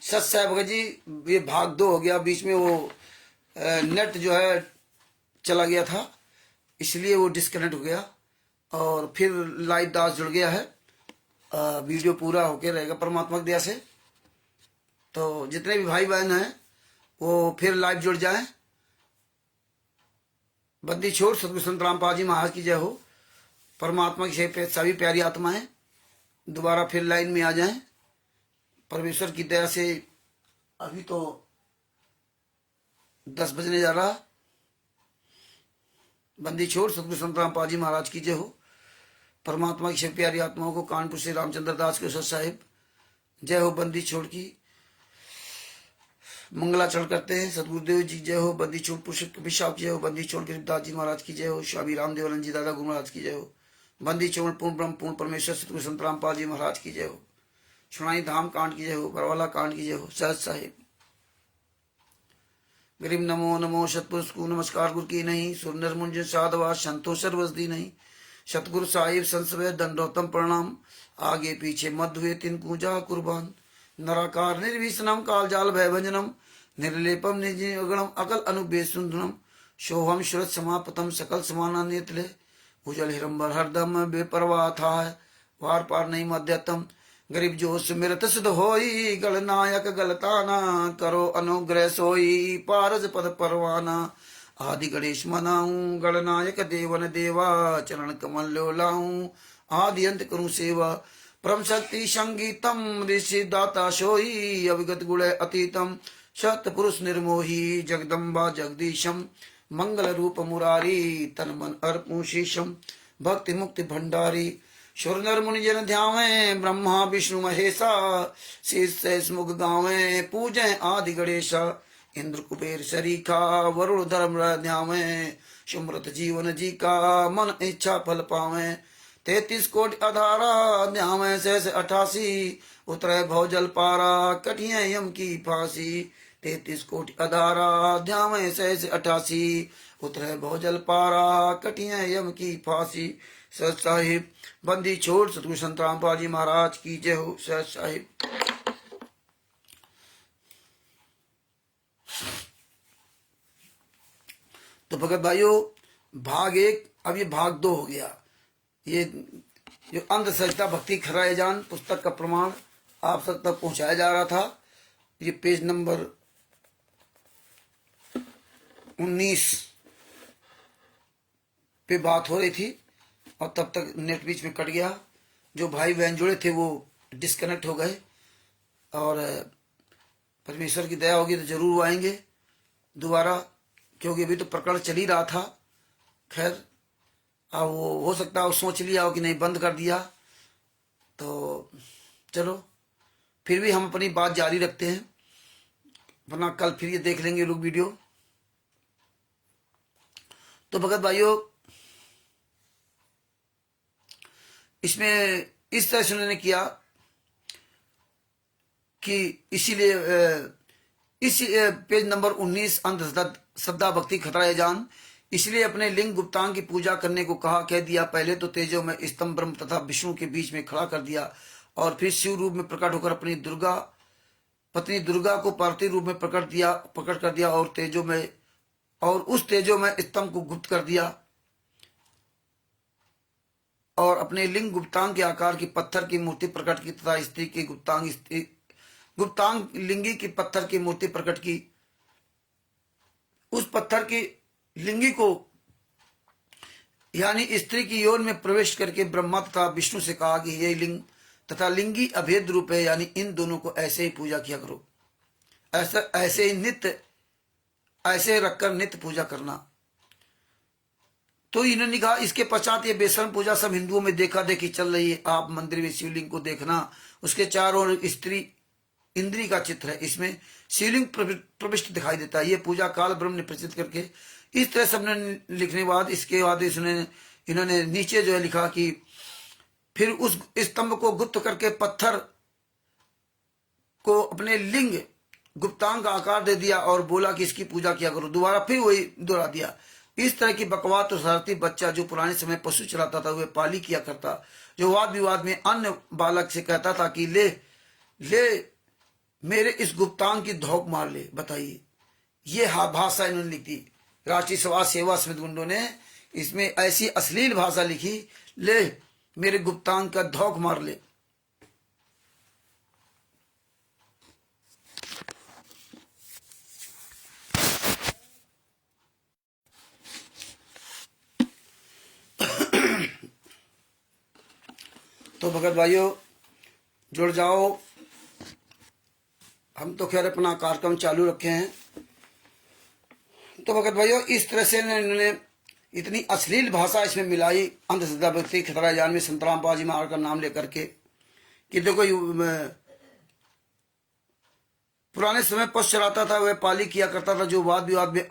सच है भगत जी, ये भाग दो हो गया, बीच में वो नेट जो है चला गया था, इसलिए वो डिस्कनेक्ट हो गया और फिर लाइव दास जुड़ गया है। वीडियो पूरा होके रहेगा परमात्मा की दया से। तो जितने भी भाई बहन हैं वो फिर लाइव जुड़ जाएं। बंदी छोड़ सतगुरु संत रामपाल जी महाराज की जय हो। परमात्मा की सभी प्यारी आत्माएं दोबारा फिर लाइन में आ जाएं। परमेश्वर की दया से अभी तो 10 बजने जा रहा। बंदी छोड़ सतगुरु संत रामपाल जी महाराज की जय हो। परमात्मा की प्यारी आत्माओं को कानपुर से रामचंद्र दास के साहिब जय हो। बंदी छोड़ की मंगलाचरण करते हैं। सदगुरुदेव जी जय हो। बंदी छोड़ पुरुष अभिशाप जय हो। बंदी छोड़ गरीबदास जी महाराज की जय हो। स्वामी रामदेवानंद जी दादा गुरु महाराज की जय हो। बंदी छोड़ पूर्ण ब्रह्म पूर्ण परमेश्वर सतगुरु संत रामपाल जी महाराज की जय हो। सुनाई धाम कांड की जय हो। बरवाला कांड की जय हो। सहज साहिब गरीब नमो नमो सतपुरुष को नमस्कार गुरु की नहीं। सुर निर्मुंज साधवा संतो सर्वसदी नहीं। सतगुरु साहिब संसवे दंडोत्तम प्रणाम। आगे पीछे मध्य हुए तिन पूजा कुर्बान। नराकार निर्विष्णम काल जाल भयभंजनम। निर्लेपम निर्गणम अकल अनुबेसुंदरम। शोभम श्रुत समापतम सकल समाना नेतले। उजल हिरंबर हरदम बेपरवाह था है। वार पार नहीं मध्यतम। गरीब जो सुमिरत सिद्ध होई। गणनायक गलताना करो अनुग्रह सोई। पारस पद परवाना आदि गणेश मनाऊं। गणनायक देवन देवा चरण कमल लो लाऊं। आदि अंत करूं सेवा। परम शक्ति संगीतम ऋषि दाता सोई। अविगत गुण अतीतम सत पुरुष निर्मोही। जगदम्बा जगदीशम मंगल रूप मुरारी। तन मन अर्पू शीशम भक्ति मुक्ति भंडारी। सुर नर मुनि जन ध्यावे ब्रह्मा विष्णु महेशा। शीर्ष मुख गावे पूजे आदि गणेशा। इंद्र कुबेर शरीखा वरुण धर्म ध्यावे। सुमृत जीवन जी का मन इच्छा फल पावे। 33 कोटि अधारा ध्यावे शेष 88। उतरे भवजल पारा कठिया यम की फांसी। 33 कोटि अधारा ध्यावे शेष 88। उतरे भवजल पारा कठिया यम की फांसी। सच साहिब बंदी छोड़ सतगुरु संत रामपाल जी महाराज की जय हो। सच साहिब तो भगत भाइयों भाग 1 अब ये भाग 2 हो गया। ये जो अंधश्रद्धा भक्ति खराए जान पुस्तक का प्रमाण आप सब तक पहुंचाया जा रहा था। ये पेज नंबर 19 पे बात हो रही थी और तब तक नेट बीच में कट गया। जो भाई बहन जुड़े थे वो डिस्कनेक्ट हो गए और परमेश्वर की दया होगी तो जरूर वो आएंगे दोबारा, क्योंकि अभी तो प्रकरण चल ही रहा था। खैर अब वो हो सकता है सोच लिया हो कि नहीं बंद कर दिया, तो चलो फिर भी हम अपनी बात जारी रखते हैं, वरना कल फिर ये देख लेंगे लोग वीडियो। तो भगत भाइयों इसमें इस तरह से उन्होंने किया कि इसीलिए इस पेज नंबर 19 अंधश्रद्धा भक्ति खतरा जान, इसलिए अपने लिंग गुप्तांग की पूजा करने को कहा। कह दिया पहले तो तेजो में स्तंभ ब्रह्म तथा विष्णु के बीच में खड़ा कर दिया और फिर शिव रूप में प्रकट होकर अपनी पत्नी दुर्गा को पार्थिव रूप में प्रकट कर दिया और तेजो में और उस तेजो में स्तंभ को गुप्त कर दिया और अपने लिंग गुप्तांग के आकार की पत्थर की मूर्ति प्रकट की तथा स्त्री की गुप्तांग लिंगी की पत्थर की मूर्ति प्रकट की। उस पत्थर की लिंगी को यानी स्त्री की योन में प्रवेश करके ब्रह्मा तथा विष्णु से कहा कि ये लिंग तथा लिंगी अभेद रूप है, यानी इन दोनों को ऐसे ही पूजा किया करो, ऐसे ही नित्य ऐसे रखकर नित्य पूजा करना। तो इन्होंने कहा इसके पश्चात ये बेशर्म पूजा सब हिंदुओं में देखा देखी चल रही है। आप मंदिर में शिवलिंग को देखना, उसके चारों ओर स्त्री इंद्री का चित्र है, इसमें शिवलिंग प्रविष्ट दिखाई देता है। ये पूजा काल ब्रह्म ने प्रचित करके इस तरह सबने लिखने बाद इसके बाद इन्होंने नीचे जो है लिखा कि फिर उस स्तंभ को गुप्त करके पत्थर को अपने लिंग गुप्तांग का आकार दे दिया और बोला कि इसकी पूजा किया करो। दोबारा फिर वही दोहरा दिया। इस तरह की बकवास तो शरारती बच्चा जो पुराने समय पशु चलाता था वह पाली किया करता, जो वाद विवाद में अन्य बालक से कहता था कि ले मेरे इस गुप्तांग की धौक मार ले। बताइए, ये भाषा इन्होंने लिखी, राष्ट्रीय समाज सेवा समिति गुंडों ने इसमें ऐसी अश्लील भाषा लिखी, ले मेरे गुप्तांग का धौक मार ले। तो भगत भाइयों जुड़ जाओ, हम तो खैर अपना कार्यक्रम चालू रखे हैं। तो भगत भाइयों इस तरह से इन्होंने इतनी अश्लील भाषा इसमें मिलाई, अंधश्रद्धा व्यक्ति खतरा जान में संतराम पाजी महाराज का नाम लेकर के, कि देखो पुराने समय पशु चराता था, वह पाली किया करता था, जो वाद विवाद में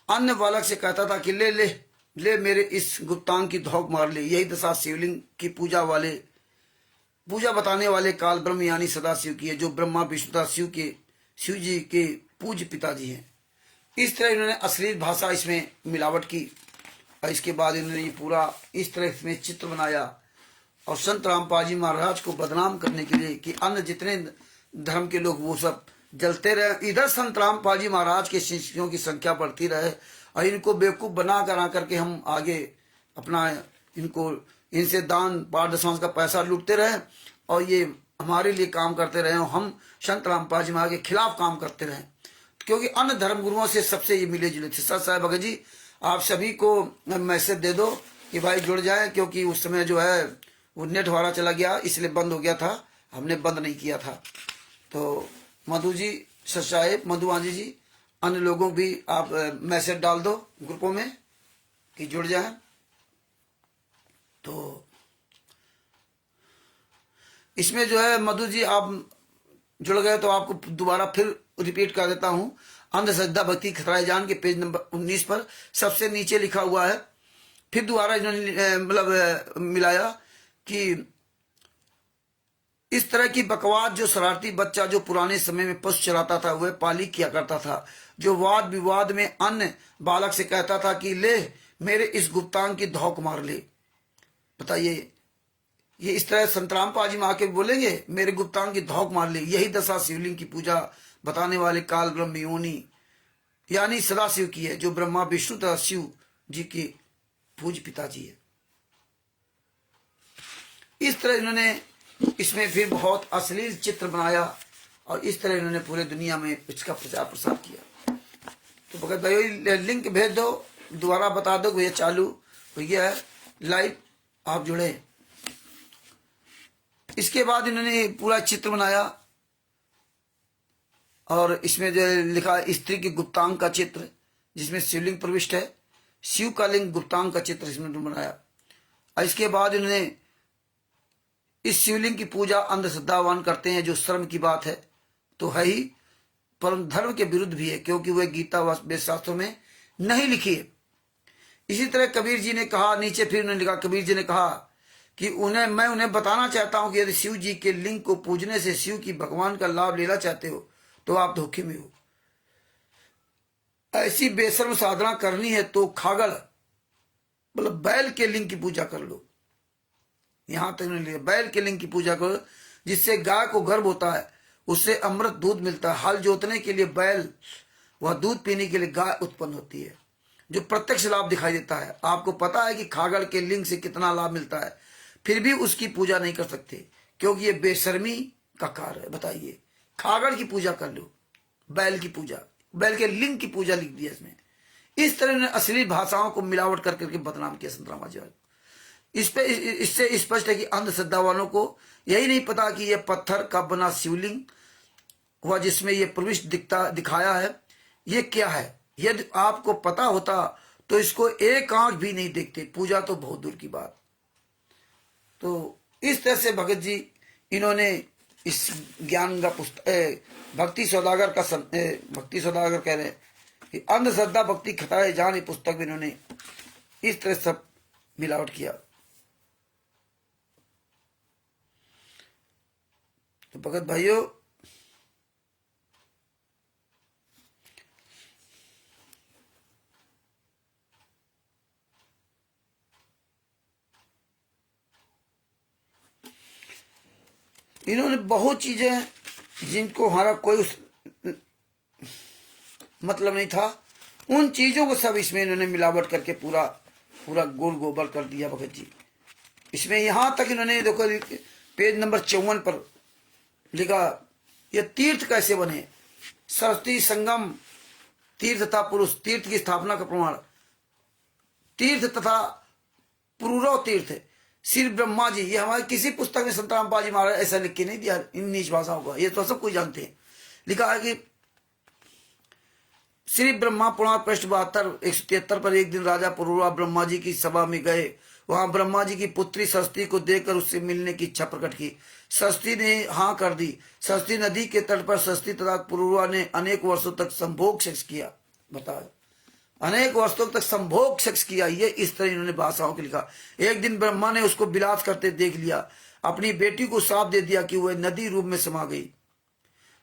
अन्य बालक से कहता था कि ले ले ले मेरे इस गुप्तांग की धौक मार ले। यही दशा शिवलिंग की पूजा बताने वाले काल ब्रह्म यानी सदाशिव की है, जो ब्रह्मा विष्णु शिव जी के पूज्य पिताजी हैं। इस तरह इन्होंने अश्लील भाषा इसमें मिलावट की, और इसके बाद इन्होंने ये पूरा इस तरह इसमें चित्र बनाया, और संत रामपाल जी महाराज को बदनाम करने के लिए कि अन्य जितने धर्म के लोग वो सब जलते रहे, इधर संत रामपाल जी महाराज के शिष्यों की संख्या बढ़ती रहे, और इनको बेवकूफ बना करके हम आगे अपना इनसे दान पाठ दशमांश का पैसा लूटते रहे, और ये हमारे लिए काम करते रहे, और हम संत रामपाल जी महाराज के खिलाफ काम करते रहे, क्योंकि अन्य धर्म गुरुओं से सबसे ये मिले जुले थे। सर साहब भगत जी आप सभी को मैसेज दे दो कि भाई जुड़ जाए, क्योंकि उस समय जो है वो नेट हमारा चला गया, इसलिए बंद हो गया था, हमने बंद नहीं किया था। तो मधु जी, सर साहेब, मधु आंजी जी, अन्य लोगों भी आप मैसेज डाल दो ग्रुपों में कि जुड़ जाए। तो इसमें जो है मधु जी आप जुड़ गए तो आपको दोबारा फिर रिपीट कर देता हूं। अंधश्रद्धा भक्ति खतरा जान के पेज नंबर 19 पर सबसे नीचे लिखा हुआ है। फिर दोबारा इन्होंने मतलब मिलाया कि इस तरह की बकवास जो शरारती बच्चा जो पुराने समय में पशु चराता था वह पाली किया करता था, जो वाद विवाद में अन्य बालक से कहता था कि ले मेरे इस गुप्तांग की धौक मार ले। बताइए, ये इस तरह संतराम पाजी में आके बोलेंगे मेरे गुप्तांग की धौक मार ले। यही दशा शिवलिंग की पूजा बताने वाले काल ब्रह्म योनि यानी सदाशिव की है, जो ब्रह्मा विष्णु तथा शिव जी के पूज्य पिताजी है। इस तरह इन्होंने इसमें फिर बहुत अश्लील चित्र बनाया, और इस तरह इन्होंने पूरे दुनिया में इसका प्रचार प्रसार किया। तो भगत भाई लिंक भेज दो, दोबारा बता दो भैया चालू भैया लाइव आप जुड़े। इसके बाद इन्होंने पूरा चित्र बनाया, और इसमें जो लिखा स्त्री के गुप्तांग का चित्र, जिसमें शिवलिंग प्रविष्ट है, शिव का लिंग गुप्तांग का चित्र इसमें बनाया। और इसके बाद इन्होंने इस शिवलिंग की पूजा अंधश्रद्धावान करते हैं, जो शर्म की बात है तो है ही, परम धर्म के विरुद्ध भी है, क्योंकि वह गीता व वेद शास्त्रों में नहीं लिखी है। इसी तरह कबीर जी ने कहा, नीचे फिर उन्होंने लिखा, कबीर जी ने कहा कि मैं उन्हें बताना चाहता हूं कि यदि शिव जी के लिंग को पूजने से शिव की भगवान का लाभ लेना चाहते हो तो आप धोखे में हो। ऐसी बेशर्म साधना करनी है तो खागड़ मतलब बैल के लिंग की पूजा कर लो। यहां तक नहीं लिया, बैल के लिंग की पूजा करो, जिससे गाय को गर्भ होता है, उससे अमृत दूध मिलता है। हल जोतने के लिए बैल व दूध पीने के लिए गाय उत्पन्न होती है, जो प्रत्यक्ष लाभ दिखाई देता है। आपको पता है कि खागड़ के लिंग से कितना लाभ मिलता है, फिर भी उसकी पूजा नहीं कर सकते, क्योंकि ये बेशर्मी का कार्य है। बताइए, खागड़ की पूजा कर लो, बैल की पूजा, बैल के लिंग की पूजा लिख दिया इसमें। इस तरह ने अश्लील भाषाओं को मिलावट कर करके बदनाम किया संतराम आचार्य। इससे स्पष्ट है कि अंधश्रद्धा वालों को यही नहीं पता कि यह पत्थर का बना शिवलिंग हुआ, जिसमें यह प्रविष्ट दिखाया है, ये क्या है। यदि आपको पता होता तो इसको एक आंख भी नहीं देखते, पूजा तो बहुत दूर की बात। तो इस तरह से भगत जी इन्होंने इस ज्ञान का पुस्तक भक्ति सौदागर कह रहे हैं कि अंधश्रद्धा भक्ति खतरा जान, ये पुस्तक भी इन्होंने इस तरह सब मिलावट किया। तो भगत भाइयों, इन्होंने बहुत चीजें जिनको हमारा कोई मतलब नहीं था, उन चीजों को सब इसमें इन्होंने मिलावट करके पूरा पूरा गोल गोबर कर दिया भगत जी। इसमें यहां तक इन्होंने देखो पेज नंबर 54 पर लिखा, ये तीर्थ कैसे बने। सरस्वती संगम तीर्थ तथा पुरुष, तीर्थ की स्थापना का प्रमाण, तीर्थ तथा पुरुरव तीर्थ, श्री ब्रह्मा जी। ये हमारे किसी पुस्तक में संत रामपाल जी महाराज ऐसा लिख के नहीं दिया इन नीच भाषाओं का, ये तो सब कोई जानते हैं। लिखा है कि श्री ब्रह्मा पुराण पृष्ठ 72 173 पर एक दिन राजा पुरुरवा ब्रह्मा जी की सभा में गए। वहां ब्रह्मा जी की पुत्री सरस्वती को देखकर उससे मिलने की इच्छा प्रकट की। सरस्वती ने हाँ कर दी। सरस्वती नदी के तट पर सरस्वती तथा पुरुरवा ने अनेक वर्षों तक संभोग सेक्स किया। बताओ, अनेक वर्षों तक संभोग सेक्स किया। ये इस तरह इन्होंने भाषाओं के लिखा। एक दिन ब्रह्मा ने उसको विलास करते देख लिया। अपनी बेटी को श्राप दे दिया कि वह नदी रूप में समा गई।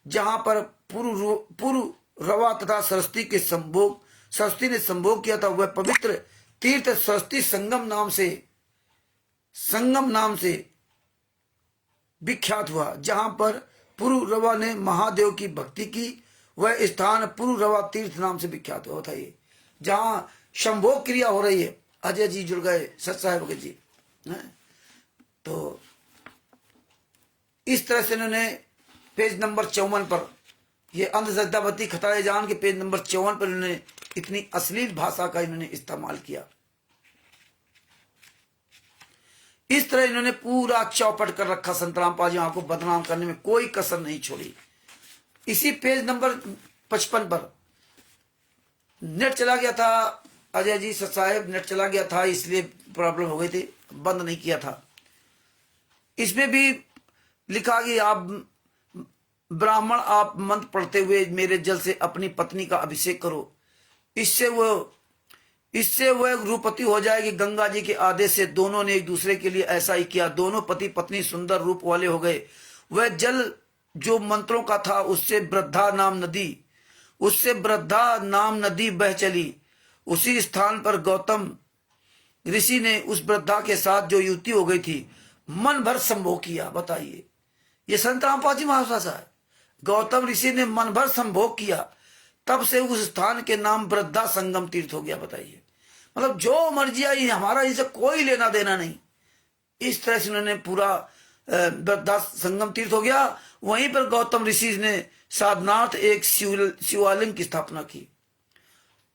जहां पर पुरुरवा तथा सरस्वती के संभोग, सरस्वती ने संभोग किया था, वह पवित्र तीर्थ सरस्वती संगम नाम से विख्यात हुआ। जहां पर पुरुरवा ने महादेव की भक्ति की, वह स्थान पुरुरवा तीर्थ नाम से विख्यात हुआ। बताइए, जहां संभोग क्रिया हो रही है। अजय जी जुड़ गए, सच साहेब जी। तो इस तरह से इन्होंने पेज नंबर 54 पर, ये अंधश्रद्धावती खतरे जान के पेज नंबर 54 पर इन्होंने इतनी अश्लील भाषा का इन्होंने इस्तेमाल किया। इस तरह इन्होंने पूरा चौपट कर रखा संत रामपाल जी को बदनाम करने में कोई कसर नहीं छोड़ी। इसी पेज नंबर 55 पर नेट चला गया था अजय जी साहब, नेट चला गया था इसलिए प्रॉब्लम हो गई थी, बंद नहीं किया था। इसमें भी लिखा कि आप ब्राह्मण, आप मंत्र पढ़ते हुए मेरे जल से अपनी पत्नी का अभिषेक करो, इससे वह रूपवती हो जाएगी। गंगा जी के आदेश से दोनों ने एक दूसरे के लिए ऐसा ही किया। दोनों पति पत्नी सुंदर रूप वाले हो गए। वह जल जो मंत्रों का था, उससे वृद्धा नाम नदी बह चली। उसी स्थान पर गौतम ऋषि ने उस वृद्धा के साथ जो युति हो गई थी, मन भर संभोग किया। बताइए, ये संत रामपाल जी महाभाषा है। गौतम ऋषि ने मन भर संभोग किया, तब से उस स्थान के नाम वृद्धा संगम तीर्थ हो गया। बताइए, मतलब जो मर्जी आई, हमारा इनसे कोई लेना देना नहीं। इस तरह से उन्होंने पूरा वृद्धा संगम तीर्थ हो गया। वहीं पर गौतम ऋषि ने साधनार्थ एक शिवालिंग की स्थापना की,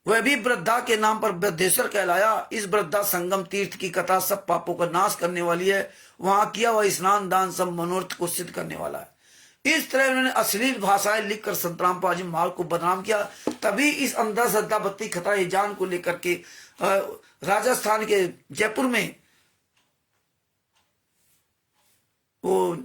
वह भी वृद्धा के नाम पर वृद्धेश्वर कहलाया। इस वृद्धा संगम तीर्थ की कथा सब पापों का नाश करने वाली है। वहां किया हुआ स्नान दान सब मनोरथ को सिद्ध करने वाला है। इस तरह उन्होंने अश्लील भाषाएं लिखकर संत रामपाल जी महाराज को बदनाम किया। तभी इस अंधश्रद्धावती खतरा जान को लेकर के राजस्थान के जयपुर में वो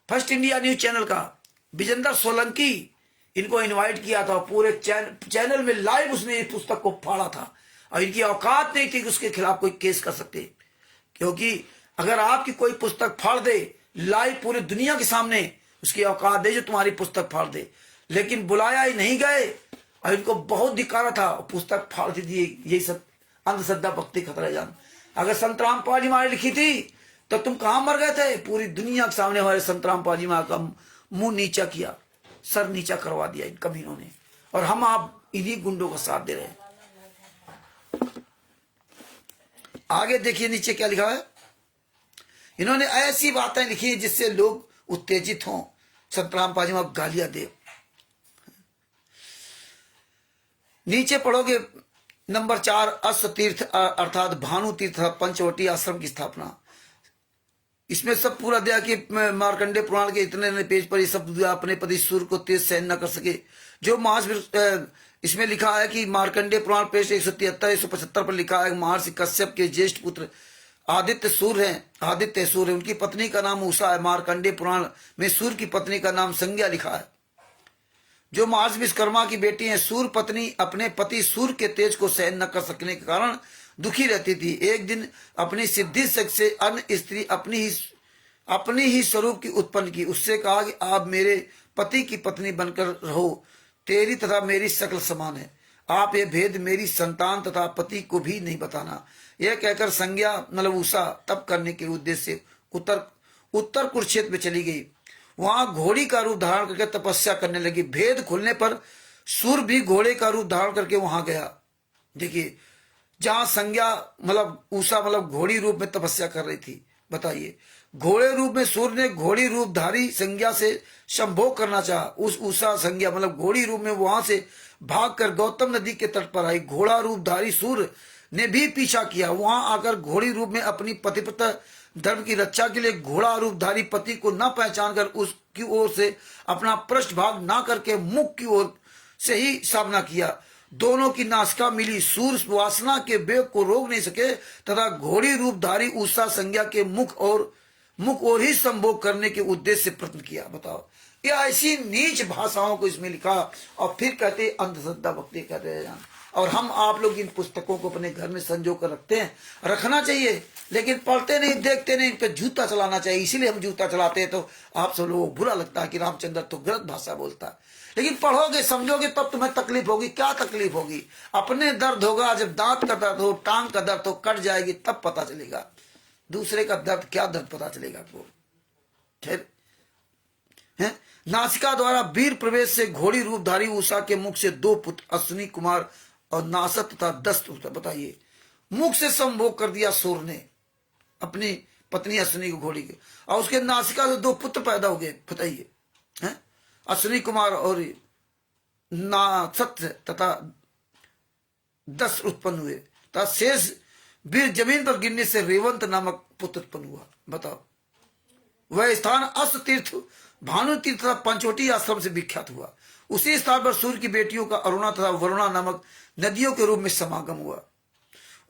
फर्स्ट इंडिया न्यूज चैनल का विजेंद्र सोलंकी इनको इनवाइट किया था। पूरे चैनल में लाइव उसने इस पुस्तक को फाड़ा था और इनकी औकात नहीं थी कि उसके खिलाफ कोई केस कर सकते, क्योंकि अगर आपकी कोई पुस्तक फाड़ दे लाइव पूरी दुनिया के सामने, उसकी औकात है जो तुम्हारी पुस्तक फाड़ दे। लेकिन बुलाया ही नहीं गए और इनको बहुत धिक्कारा था, पुस्तक फाड़ दी। यही सब अंधश्रद्धा भक्ति खतरा जान। अगर संत रामपाल जी महाराज लिखी थी तो तुम कहां मर गए थे? पूरी दुनिया के सामने हमारे संत रामपाल जी महाराज का मुंह नीचा किया, सर नीचा करवा दिया इन कमीनों ने, और हम आप इन्हीं गुंडों का साथ दे रहे हैं। आगे देखिए नीचे क्या लिखा है। इन्होंने ऐसी बातें लिखी जिससे लोग उत्तेजित हों, संत रामपाल जी महाराज गालियां दे। नीचे पढ़ोगे नंबर 4, अश्व तीर्थ अर्थात भानु तीर्थ पंचवटी आश्रम की स्थापना। इसमें सब पूरा दिया कि मार्कंडे पुराण के इतने पेज पर ये सब अपने पति सूर्य को तेज सहन न कर सके। जो महावीर इसमें लिखा है कि मार्कंडे पुराण पेज 173 175 पर लिखा है महर्षि कश्यप के ज्येष्ठ पुत्र आदित्य सूर्य हैं। उनकी पत्नी का नाम उषा है। मार्कंडे पुराण में सूर्य की पत्नी का नाम संज्ञा लिखा है। जो महर्षि विश्वकर्मा की बेटी है, सूर्य पत्नी अपने पति सूर्य के तेज को सहन न कर सकने के कारण दुखी रहती थी। एक दिन अपनी सिद्धि से अन्य स्त्री अपनी ही स्वरूप की उत्पन्न की। उससे कहा कि आप मेरे पति की पत्नी बनकर रहो, तेरी तथा मेरी शक्ल समान है। आप ये भेद मेरी संतान तथा पति को भी नहीं बताना। यह कहकर संज्ञा मतलब उषा तप करने के उद्देश्य से उत्तर कुरुक्षेत्र में चली गई। वहां घोड़ी का रूप धारण करके तपस्या करने लगी। भेद खुलने पर सूर भी घोड़े का रूप धारण करके वहां गया। देखिए, जहां संज्ञा मतलब उषा मतलब घोड़ी रूप में तपस्या कर रही थी, बताइए, घोड़े रूप में सूर्य ने घोड़ी रूपधारी संज्ञा से संभोग करना चाहा। उस उषा संज्ञा मतलब घोड़ी रूप में वहां से भागकर गौतम नदी के तट पर आई। घोड़ा रूपधारी सूर्य ने भी पीछा किया। वहां आकर घोड़ी रूप में अपनी पतिव्रता धर्म की रक्षा के लिए घोड़ा रूपधारी पति को न पहचान कर उसकी ओर से अपना पृष्ठभाग ना करके मुख की ओर से ही सामना किया। दोनों की नासिका मिली। सूर्य वासना के वेग को रोक नहीं सके तथा घोड़ी रूपधारी उषा संज्ञा के मुख और ही संभोग करने के उद्देश्य से प्रयत्न किया। बताओ, ये ऐसी नीच भाषाओं को इसमें लिखा और फिर कहते अंधश्रद्धा भक्ति कर रहे हैं। और हम आप लोग इन पुस्तकों को अपने घर में संजो कर रखते हैं, रखना चाहिए, लेकिन पढ़ते नहीं, देखते नहीं, इन पे जूता चलाना चाहिए। इसीलिए हम जूता चलाते हैं। तो आप सब लोगों को बुरा लगता है कि रामचंद्र तो गलत भाषा बोलता है, लेकिन पढ़ोगे समझोगे तब तुम्हें तकलीफ होगी। क्या तकलीफ होगी? अपने दर्द होगा, जब दांत का दर्द हो, टांग का दर्द हो, कट जाएगी, तब पता चलेगा। दूसरे का दर्द क्या दर्द पता चलेगा आपको? खैर, नासिका द्वारा वीर प्रवेश से घोड़ी रूपधारी उषा के मुख से 2 पुत्र अश्विनी कुमार और नासत तथा दस्त। बताइए, मुख से संभोग कर दिया सूर्य ने अपनी पत्नी अश्विनी को घोड़ी के, और उसके नासिका से 2 पुत्र पैदा हो गए। बताइए, अश्विनी कुमार और नासत तथा दस्त उत्पन्न हुए तथा शेष वीर जमीन पर गिरने से रेवंत नामक पुत्र उत्पन्न हुआ। बताओ, वह स्थान अस्त तीर्थ, भानु तीर्थ तथा पंचवटी आश्रम से विख्यात हुआ। उसी स्थान पर सूर्य की बेटियों का अरुणा तथा वरुणा नामक नदियों के रूप में समागम हुआ।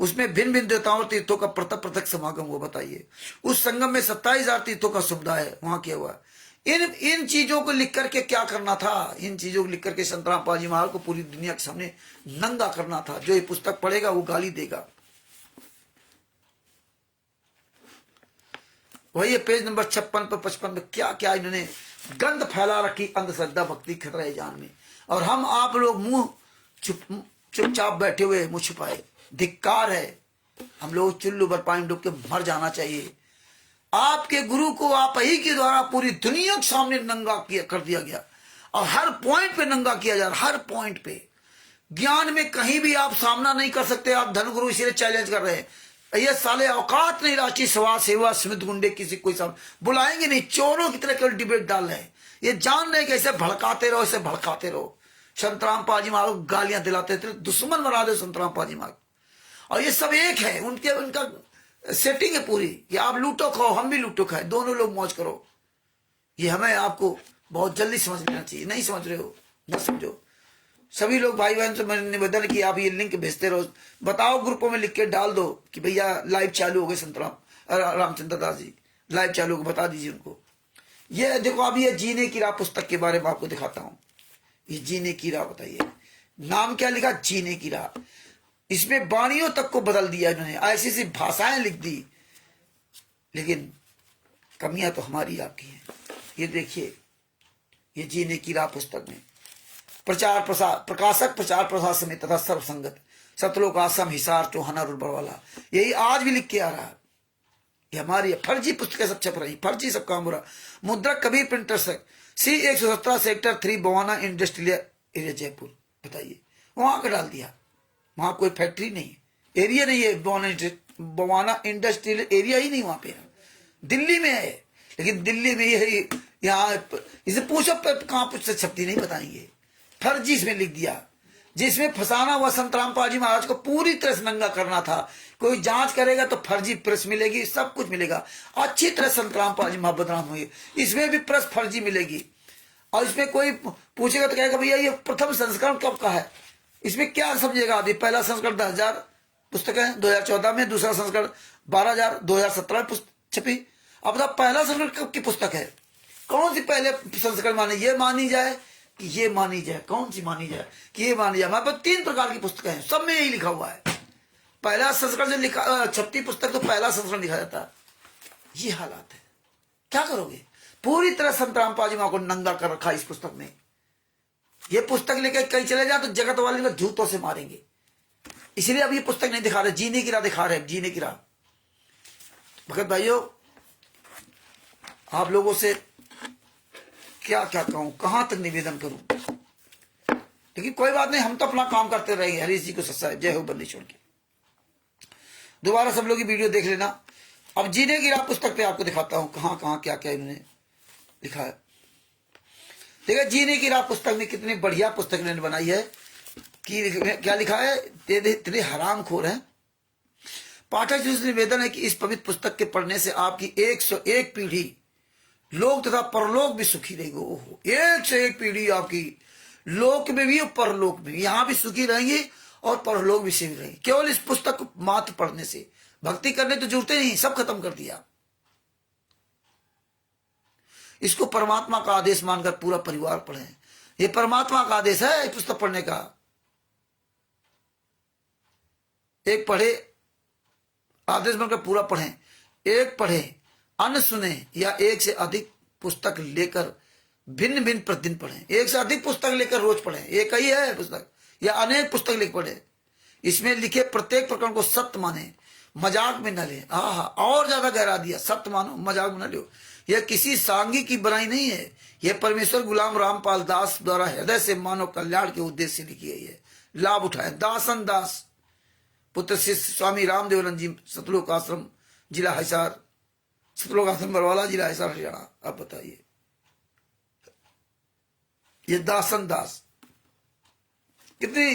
उसमें भिन्न भिन्न देवताओं तीर्थों का पृथक पृथक समागम हुआ। बताइए, उस संगम में 27,000 तीर्थों का समुदाय वहां किया हुआ। इन चीजों को लिख करके क्या करना था? इन चीजों को लिख करके संत रामपाल जी महाराज को पूरी दुनिया के सामने नंगा करना था। जो ये पुस्तक पढ़ेगा वो गाली देगा। वही पेज नंबर 56 पर 55 में क्या क्या इन्होंने गंद फैला रखी अंधश्रद्धा भक्ति खतरा जान में। और हम आप लोग मुंह चुपचाप बैठे हुए, मुंह छुपाए। धिक्कार है। हम लोग चुल्लू पर पानी डूब के मर जाना चाहिए। आपके गुरु को आप ही के द्वारा पूरी दुनिया के सामने नंगा कर दिया गया, और हर पॉइंट पे नंगा किया जा रहा। हर पॉइंट पे ज्ञान में कहीं भी आप सामना नहीं कर सकते। आप धन गुरु इसीलिए चैलेंज कर रहे हैं। ये साले औकात नहीं, राष्ट्रीय समाज सेवा स्मित गुंडे किसी कोई सब बुलाएंगे नहीं। चोरों की तरह केवल डिबेट डाल रहे हैं। ये जान रहे कैसे भड़काते रहो, ऐसे भड़काते रहो। संतराम पाजी महाराज गालियां दिलाते थे, दुश्मन बना दे संतराम पाजी महाराज। और ये सब एक है, उनका सेटिंग है पूरी। ये आप लूटो खाओ, हम भी लूटो खाए, दोनों लोग मौज करो। ये हमें आपको बहुत जल्दी समझ लेना चाहिए। नहीं समझ रहे हो, न समझो। सभी लोग भाई बहन से मैंने निवेदन कि आप ये लिंक भेजते रहो। बताओ, ग्रुपों में लिख के डाल दो कि भैया लाइव चालू हो गए, रामचंद्र दास जी लाइव चालू हो, बता दीजिए उनको। ये देखो, अभी ये जीने की राह पुस्तक के बारे में आपको दिखाता हूं। ये जीने की राह, बताइए नाम क्या लिखा? जीने की राह। इसमें वाणियों तक को बदल दिया इन्होंने, ऐसी ऐसी भाषाएं लिख दी, लेकिन कमियां तो हमारी आपकी हैं। ये देखिए, ये जीने की राह पुस्तक में प्रचार प्रसार प्रकाशक प्रचार प्रसार समिति तथा सर्वसंगत सतलोक आश्रम हिसार चौहाना रुलबरवाला, यही आज भी लिख के आ रहा है। ये हमारी फर्जी पुस्तकें सब छप रही, फर्जी सब काम हो रहा। मुद्रक Kabir printer C117 sector 3 Bawana industrial area Jaipur. बताइए, वहां का डाल दिया। वहां कोई फैक्ट्री नहीं, एरिया नहीं है। बवाना इंडस्ट्रियल एरिया ही नहीं वहां पे, दिल्ली में है। लेकिन दिल्ली में ये यहाँ इसे पूछो कहाँ पुस्तक छपती, नहीं बताएंगे। फर्जी इसमें लिख दिया, जिसमें फंसाना हुआ संत रामपाल जी महाराज को पूरी तरह से नंगा करना था। कोई जांच करेगा तो फर्जी प्रेस मिलेगी, सब कुछ मिलेगा। अच्छी तरह संत रामपाल जी महाराज बदनाम हुए, इसमें भी प्रेस फर्जी मिलेगी। और इसमें कोई पूछेगा तो कहेगा भैया ये प्रथम संस्करण कब का है? इसमें क्या समझेगा आदमी? पहला संस्करण 10,000 पुस्तक है 2014 में, दूसरा संस्करण 12,000 2017 में छपी। अब बताओ, पहला संस्करण कब की पुस्तक है? कौन सी पहले संस्करण माने? ये मानी जाए कि ये मानी जाए? कौन सी मानी जाए कि ये मानी जाए? हमारे पास 3 प्रकार की पुस्तकें हैं, सब में यही लिखा हुआ है। पहला संस्करण जो लिखा छपती पुस्तक तो पहला संस्करण लिखा जाता है। ये हालात है, क्या करोगे? पूरी तरह संत रामपाल जी महाराज को नंगा कर रखा इस पुस्तक में। ये पुस्तक लेकर कहीं चले जाए तो जगत वाले को जूतों से मारेंगे। इसलिए अब ये पुस्तक नहीं दिखा रहे, जीने की राह दिखा रहे, जीने की राह। भगत भाइयों, आप लोगों से क्या क्या कहूं, कहां तक निवेदन करूं। लेकिन कोई बात नहीं, हम तो अपना काम करते रहेंगे। हरीश जी को सत्सा है। जय हो बल्लेश्वर की। दोबारा सब लोग ये वीडियो देख लेना। अब जीने की राह पुस्तक पे आपको दिखाता हूं कहां कहां क्या क्या इन्होंने लिखा है। देखिए जीने की राह पुस्तक में कितनी बढ़िया पुस्तक इन्होंने बनाई है कि क्या लिखा है, इतने हरामखोर हैं। पाठक जी से निवेदन है कि इस पवित्र पुस्तक के पढ़ने से आपकी 101 पीढ़ी लोक तथा परलोक भी सुखी रहेगी। ओहो, 101 पीढ़ी आपकी लोक में भी और परलोक में भी, यहां भी सुखी रहेंगी और परलोक भी सुखी रहेंगी, केवल इस पुस्तक को मात्र पढ़ने से। भक्ति करने तो जरूरत नहीं, सब खत्म कर दिया। इसको परमात्मा का आदेश मानकर पूरा परिवार पढ़े। ये परमात्मा का आदेश है पुस्तक पढ़ने का। एक पढ़े, आदेश बनकर पूरा पढ़ें, एक पढ़े, अन्य सुने, या एक से अधिक पुस्तक लेकर भिन्न भिन्न प्रतिदिन पढ़ें। एक से अधिक पुस्तक लेकर रोज पढ़ें, एक ही है पुस्तक, या अनेक पुस्तक लेकर पढ़े। इसमें लिखे प्रत्येक प्रकरण को सत्य माने, मजाक में न ले। और ज्यादा गहरा दिया, सत्य मानो, मजाक में न लो। यह किसी सांगी की बुराई नहीं है, यह परमेश्वर गुलाम रामपाल दास द्वारा हृदय से मानव कल्याण के उद्देश्य से लिखी गई है। लाभ उठाए। दासन दास पुत्र शिष्य स्वामी रामदेवरन जी, सतलोक आश्रम, जिला हिसार, सतलोक आश्रम बरवाला, जिला हिसार, हरियाणा। अब बताइए, ये दासन दास कितनी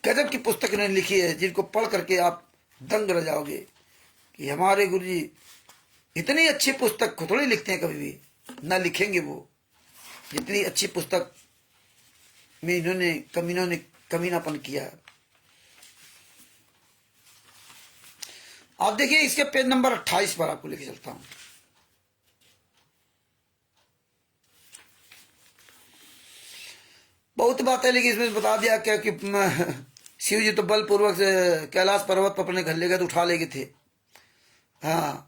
गजब की पुस्तक इन्होंने लिखी है, जिनको पढ़ करके आप दंग रह जाओगे कि हमारे गुरु जी इतनी अच्छी पुस्तक को थोड़ी लिखते हैं, कभी भी ना लिखेंगे वो। इतनी अच्छी पुस्तक में इन्होंने कमीनापन किया है। आप देखिए इसके पेज नंबर 28 पर आपको लेके चलता हूं। बहुत बातें लेकिन इसमें बता दिया क्या कि शिव जी तो बलपूर्वक कैलाश पर्वत पर अपने घर ले गए तो उठा ले गए थे। हाँ,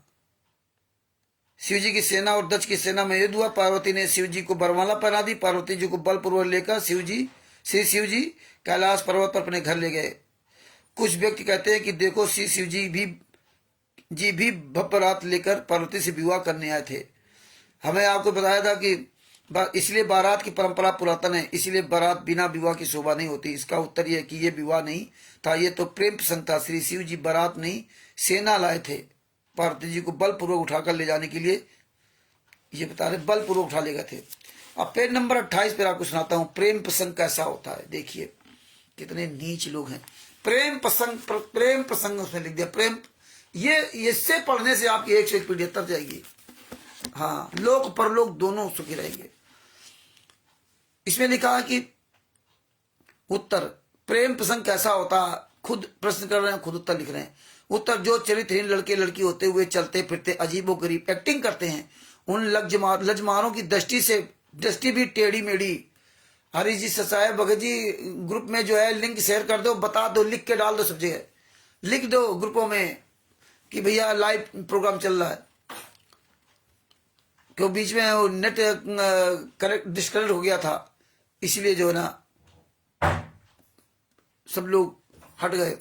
शिव जी की सेना और दक्ष की सेना में युद्ध हुआ। पार्वती ने शिव जी को बरमाला पहना दी। पार्वती जी को बलपूर्वक लेकर शिव जी कैलाश पर्वत पर अपने घर ले गए। कुछ व्यक्ति कहते हैं कि देखो शिव जी भी बारात लेकर पार्वती से विवाह करने आए थे। हमें आपको बताया था कि इसलिए बारात की परंपरा पुरातन है, इसलिए बारात बिना विवाह की शोभा नहीं होती। इसका उत्तर यह कि ये विवाह नहीं था, ये तो प्रेम प्रसंग था। श्री शिव जी बारात नहीं सेना लाए थे पार्वती जी को बलपूर्वक उठाकर ले जाने के लिए। ये बता रहे बलपूर्वक उठा ले गए थे। अब पेज नंबर 28 पर आपको सुनाता हूं प्रेम प्रसंग कैसा होता है। देखिए कितने नीच लोग हैं। प्रेम प्रसंग उसमें लिख दिया। प्रेम, ये इससे पढ़ने से आपकी 101 पीढ़ी तर जाएगी। हाँ, लोक परलोक दोनों सुखी रहेंगे। इसमें लिखा है कि उत्तर प्रेम प्रसंग कैसा होता है, खुद प्रश्न कर रहे हैं, खुद उत्तर लिख रहे हैं। उत्तर, जो चरित्रहीन लड़के लड़की होते हुए चलते फिरते अजीबो गरीब एक्टिंग करते हैं, उन लजमारों की दृष्टि भी टेढ़ी मेढ़ी। हरी जी ससाए भगत जी ग्रुप में जो है लिंक शेयर कर दो, बता दो, लिख के डाल दो, सब जगह लिख दो ग्रुपों में कि भैया लाइव प्रोग्राम चल रहा है। क्यों बीच में वो नेट डिस्कनेक्ट हो गया था, इसलिए जो है ना सब लोग हट गए।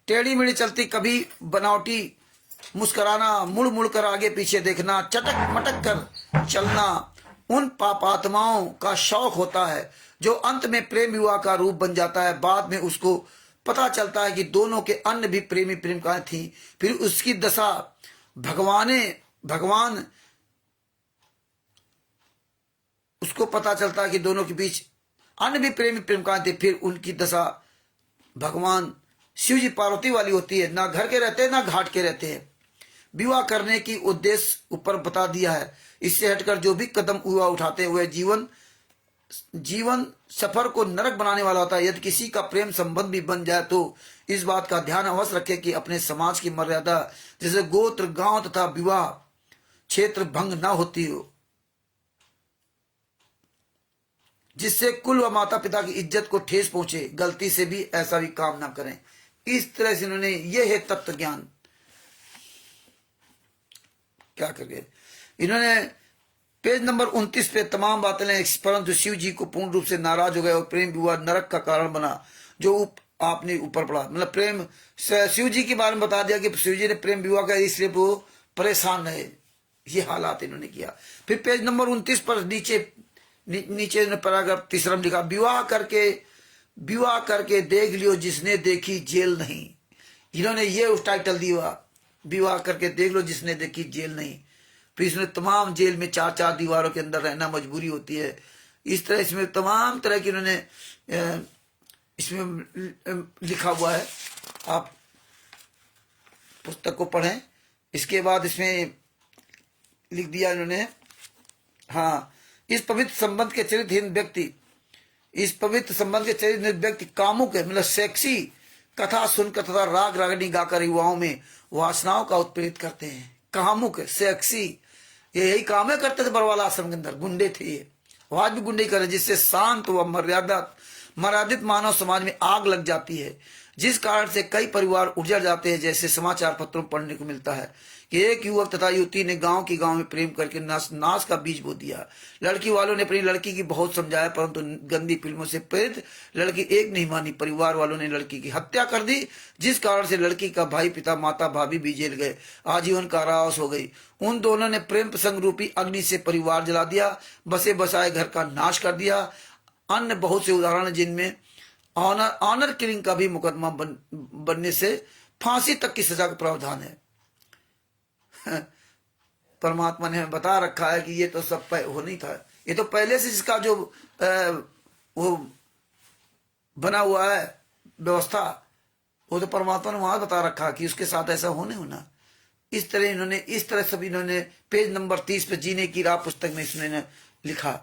टेढ़ी मेढ़ी चलती, कभी बनावटी मुस्कुराना, मुड़ मुड़ कर आगे पीछे देखना, चटक मटक कर चलना, उन पापात्माओं का शौक होता है जो अंत में प्रेम विवाह का रूप बन जाता है। बाद में उसको पता चलता है कि दोनों के अन्य भी प्रेमी प्रेमिकाएं थी। फिर उसकी दशा भगवान उसको पता चलता है कि दोनों के बीच अन्य भी प्रेमी प्रेमिकाएं थे। फिर उनकी दशा भगवान शिव जी पार्वती वाली होती है। ना घर के रहते हैं ना घाट के रहते हैं। विवाह करने की उद्देश्य ऊपर बता दिया है। इससे हटकर जो भी कदम हुआ उठाते हुए जीवन सफर को नरक बनाने वाला होता है। यदि किसी का प्रेम संबंध भी बन जाए तो इस बात का ध्यान अवश्य रखे कि अपने समाज की मर्यादा जैसे गोत्र, गांव तथा विवाह क्षेत्र भंग ना होती हो, जिससे कुल व माता पिता की इज्जत को ठेस पहुंचे। गलती से भी ऐसा भी काम ना करें। इस तरह से इन्होंने, ये है तत्व ज्ञान। क्या करके इन्होंने पेज नंबर 29 पे तमाम बातें लें, परंतु शिव जी को पूर्ण रूप से नाराज हो गए और प्रेम विवाह नरक का कारण बना, जो आपने ऊपर पढ़ा। मतलब प्रेम, शिव जी के बारे में बता दिया कि शिव जी ने प्रेम विवाह किया, इसलिए वो परेशान रहे। ये हालात इन्होंने किया। फिर पेज नंबर 29 पर नीचे पैराग्राफ तीसरा में लिखा, विवाह करके देख लियो जिसने देखी जेल नहीं। इन्होंने ये उस टाइटल दिया, विवाह करके देख लो जिसने देखी जेल नहीं। फिर इसमें तमाम जेल में 4-4 दीवारों के अंदर रहना मजबूरी होती है। इस तरह इसमें तमाम तरह की इन्होंने इसमें लिखा हुआ है, आप पुस्तक को पढ़ें। इसके बाद इसमें लिख दिया इन्होंने, हाँ, इस पवित्र संबंध के चरित्रहीन व्यक्ति कामुक है, मतलब सेक्सी कथा सुनकर तथा राग रागनी गाकर युवाओं में वासनाओं का उत्प्रेरित करते हैं। कामुक सेक्सी, ये यही काम है करते थे बरवाला आश्रम के अंदर, गुंडे थे ये, आज भी गुंडे करे, जिससे शांत व मर्यादित मानव समाज में आग लग जाती है, जिस कारण से कई परिवार उजड़ जाते हैं। जैसे समाचार पत्रों में पढ़ने को मिलता है कि एक युवक तथा युवती ने गांव में प्रेम करके नाश का बीज बो दिया। लड़की वालों ने अपनी लड़की की बहुत समझाया, परंतु गंदी फिल्मों से प्रेरित लड़की एक नहीं मानी। परिवार वालों ने लड़की की हत्या कर दी, जिस कारण से लड़की का भाई, पिता, माता, भाभी भी जेल गए, आजीवन कारावास हो गई। उन दोनों ने प्रेम प्रसंग रूपी अग्नि से परिवार जला दिया, बसे बसाए घर का नाश कर दिया। अन्य बहुत से उदाहरण जिनमें ऑनर किलिंग का भी मुकदमा बनने से फांसी तक की सजा का प्रावधान है। परमात्मा ने बता रखा है कि ये तो सब हो नहीं था, ये तो पहले से जिसका जो वो बना हुआ है व्यवस्था, वो तो परमात्मा ने वहां बता रखा कि उसके साथ ऐसा होना। इस तरह सब इन्होंने पेज नंबर 30 पे जीने की राह पुस्तक में इसने लिखा।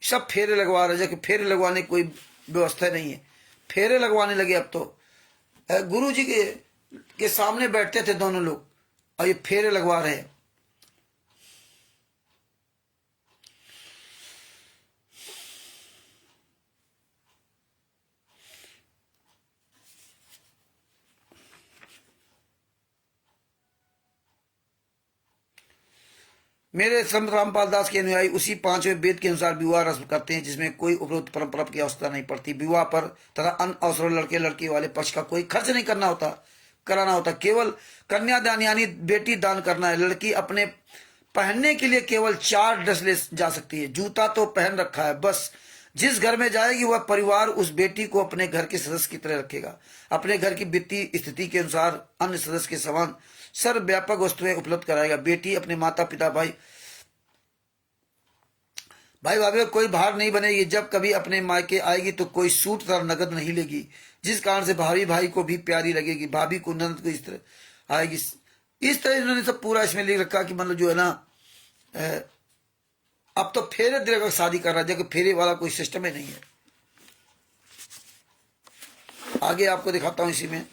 सब फेरे लगवा रहे, जबकि फेरे लगवाने कोई व्यवस्था नहीं है। फेरे लगवाने लगे अब तो, गुरु जी के सामने बैठते थे दोनों लोग और ये फेरे लगवा रहे हैं। मेरे संत रामपाल दास के अनुयायी उसी 5वें वेद के अनुसार विवाह रस्म करते हैं, जिसमें कोई उपरोक्त परंपरा की आवश्यकता नहीं पड़ती। विवाह पर तथा अन्य अवसरों लड़के लड़की वाले पक्ष का कोई खर्च नहीं कराना होता। केवल कन्यादान यानी बेटी दान करना है। लड़की अपने पहनने के लिए केवल 4 ड्रेस ले जा सकती है। जूता तो पहन रखा है, बस जिस घर में जाएगी वह परिवार उस बेटी को अपने घर के सदस्य की तरह रखेगा। अपने घर की वित्तीय स्थिति के अनुसार अन्य सदस्य के समान सर्वव्यापक वस्तुएं उपलब्ध कराएगा। बेटी अपने माता पिता, भाई भाभी कोई भार नहीं बनेगी। जब कभी अपने मायके आएगी तो कोई सूट तथा नगद नहीं लेगी, जिस कारण से भाई को भी प्यारी लगेगी। भाभी को ननद को इस तरह आएगी। इस तरह इन्होंने सब पूरा इसमें लिख रखा कि मतलब जो है ना, अब तो फेरे दे शादी कर रहा है, जबकि फेरे वाला कोई सिस्टम ही नहीं है। आगे आपको दिखाता हूं इसी में।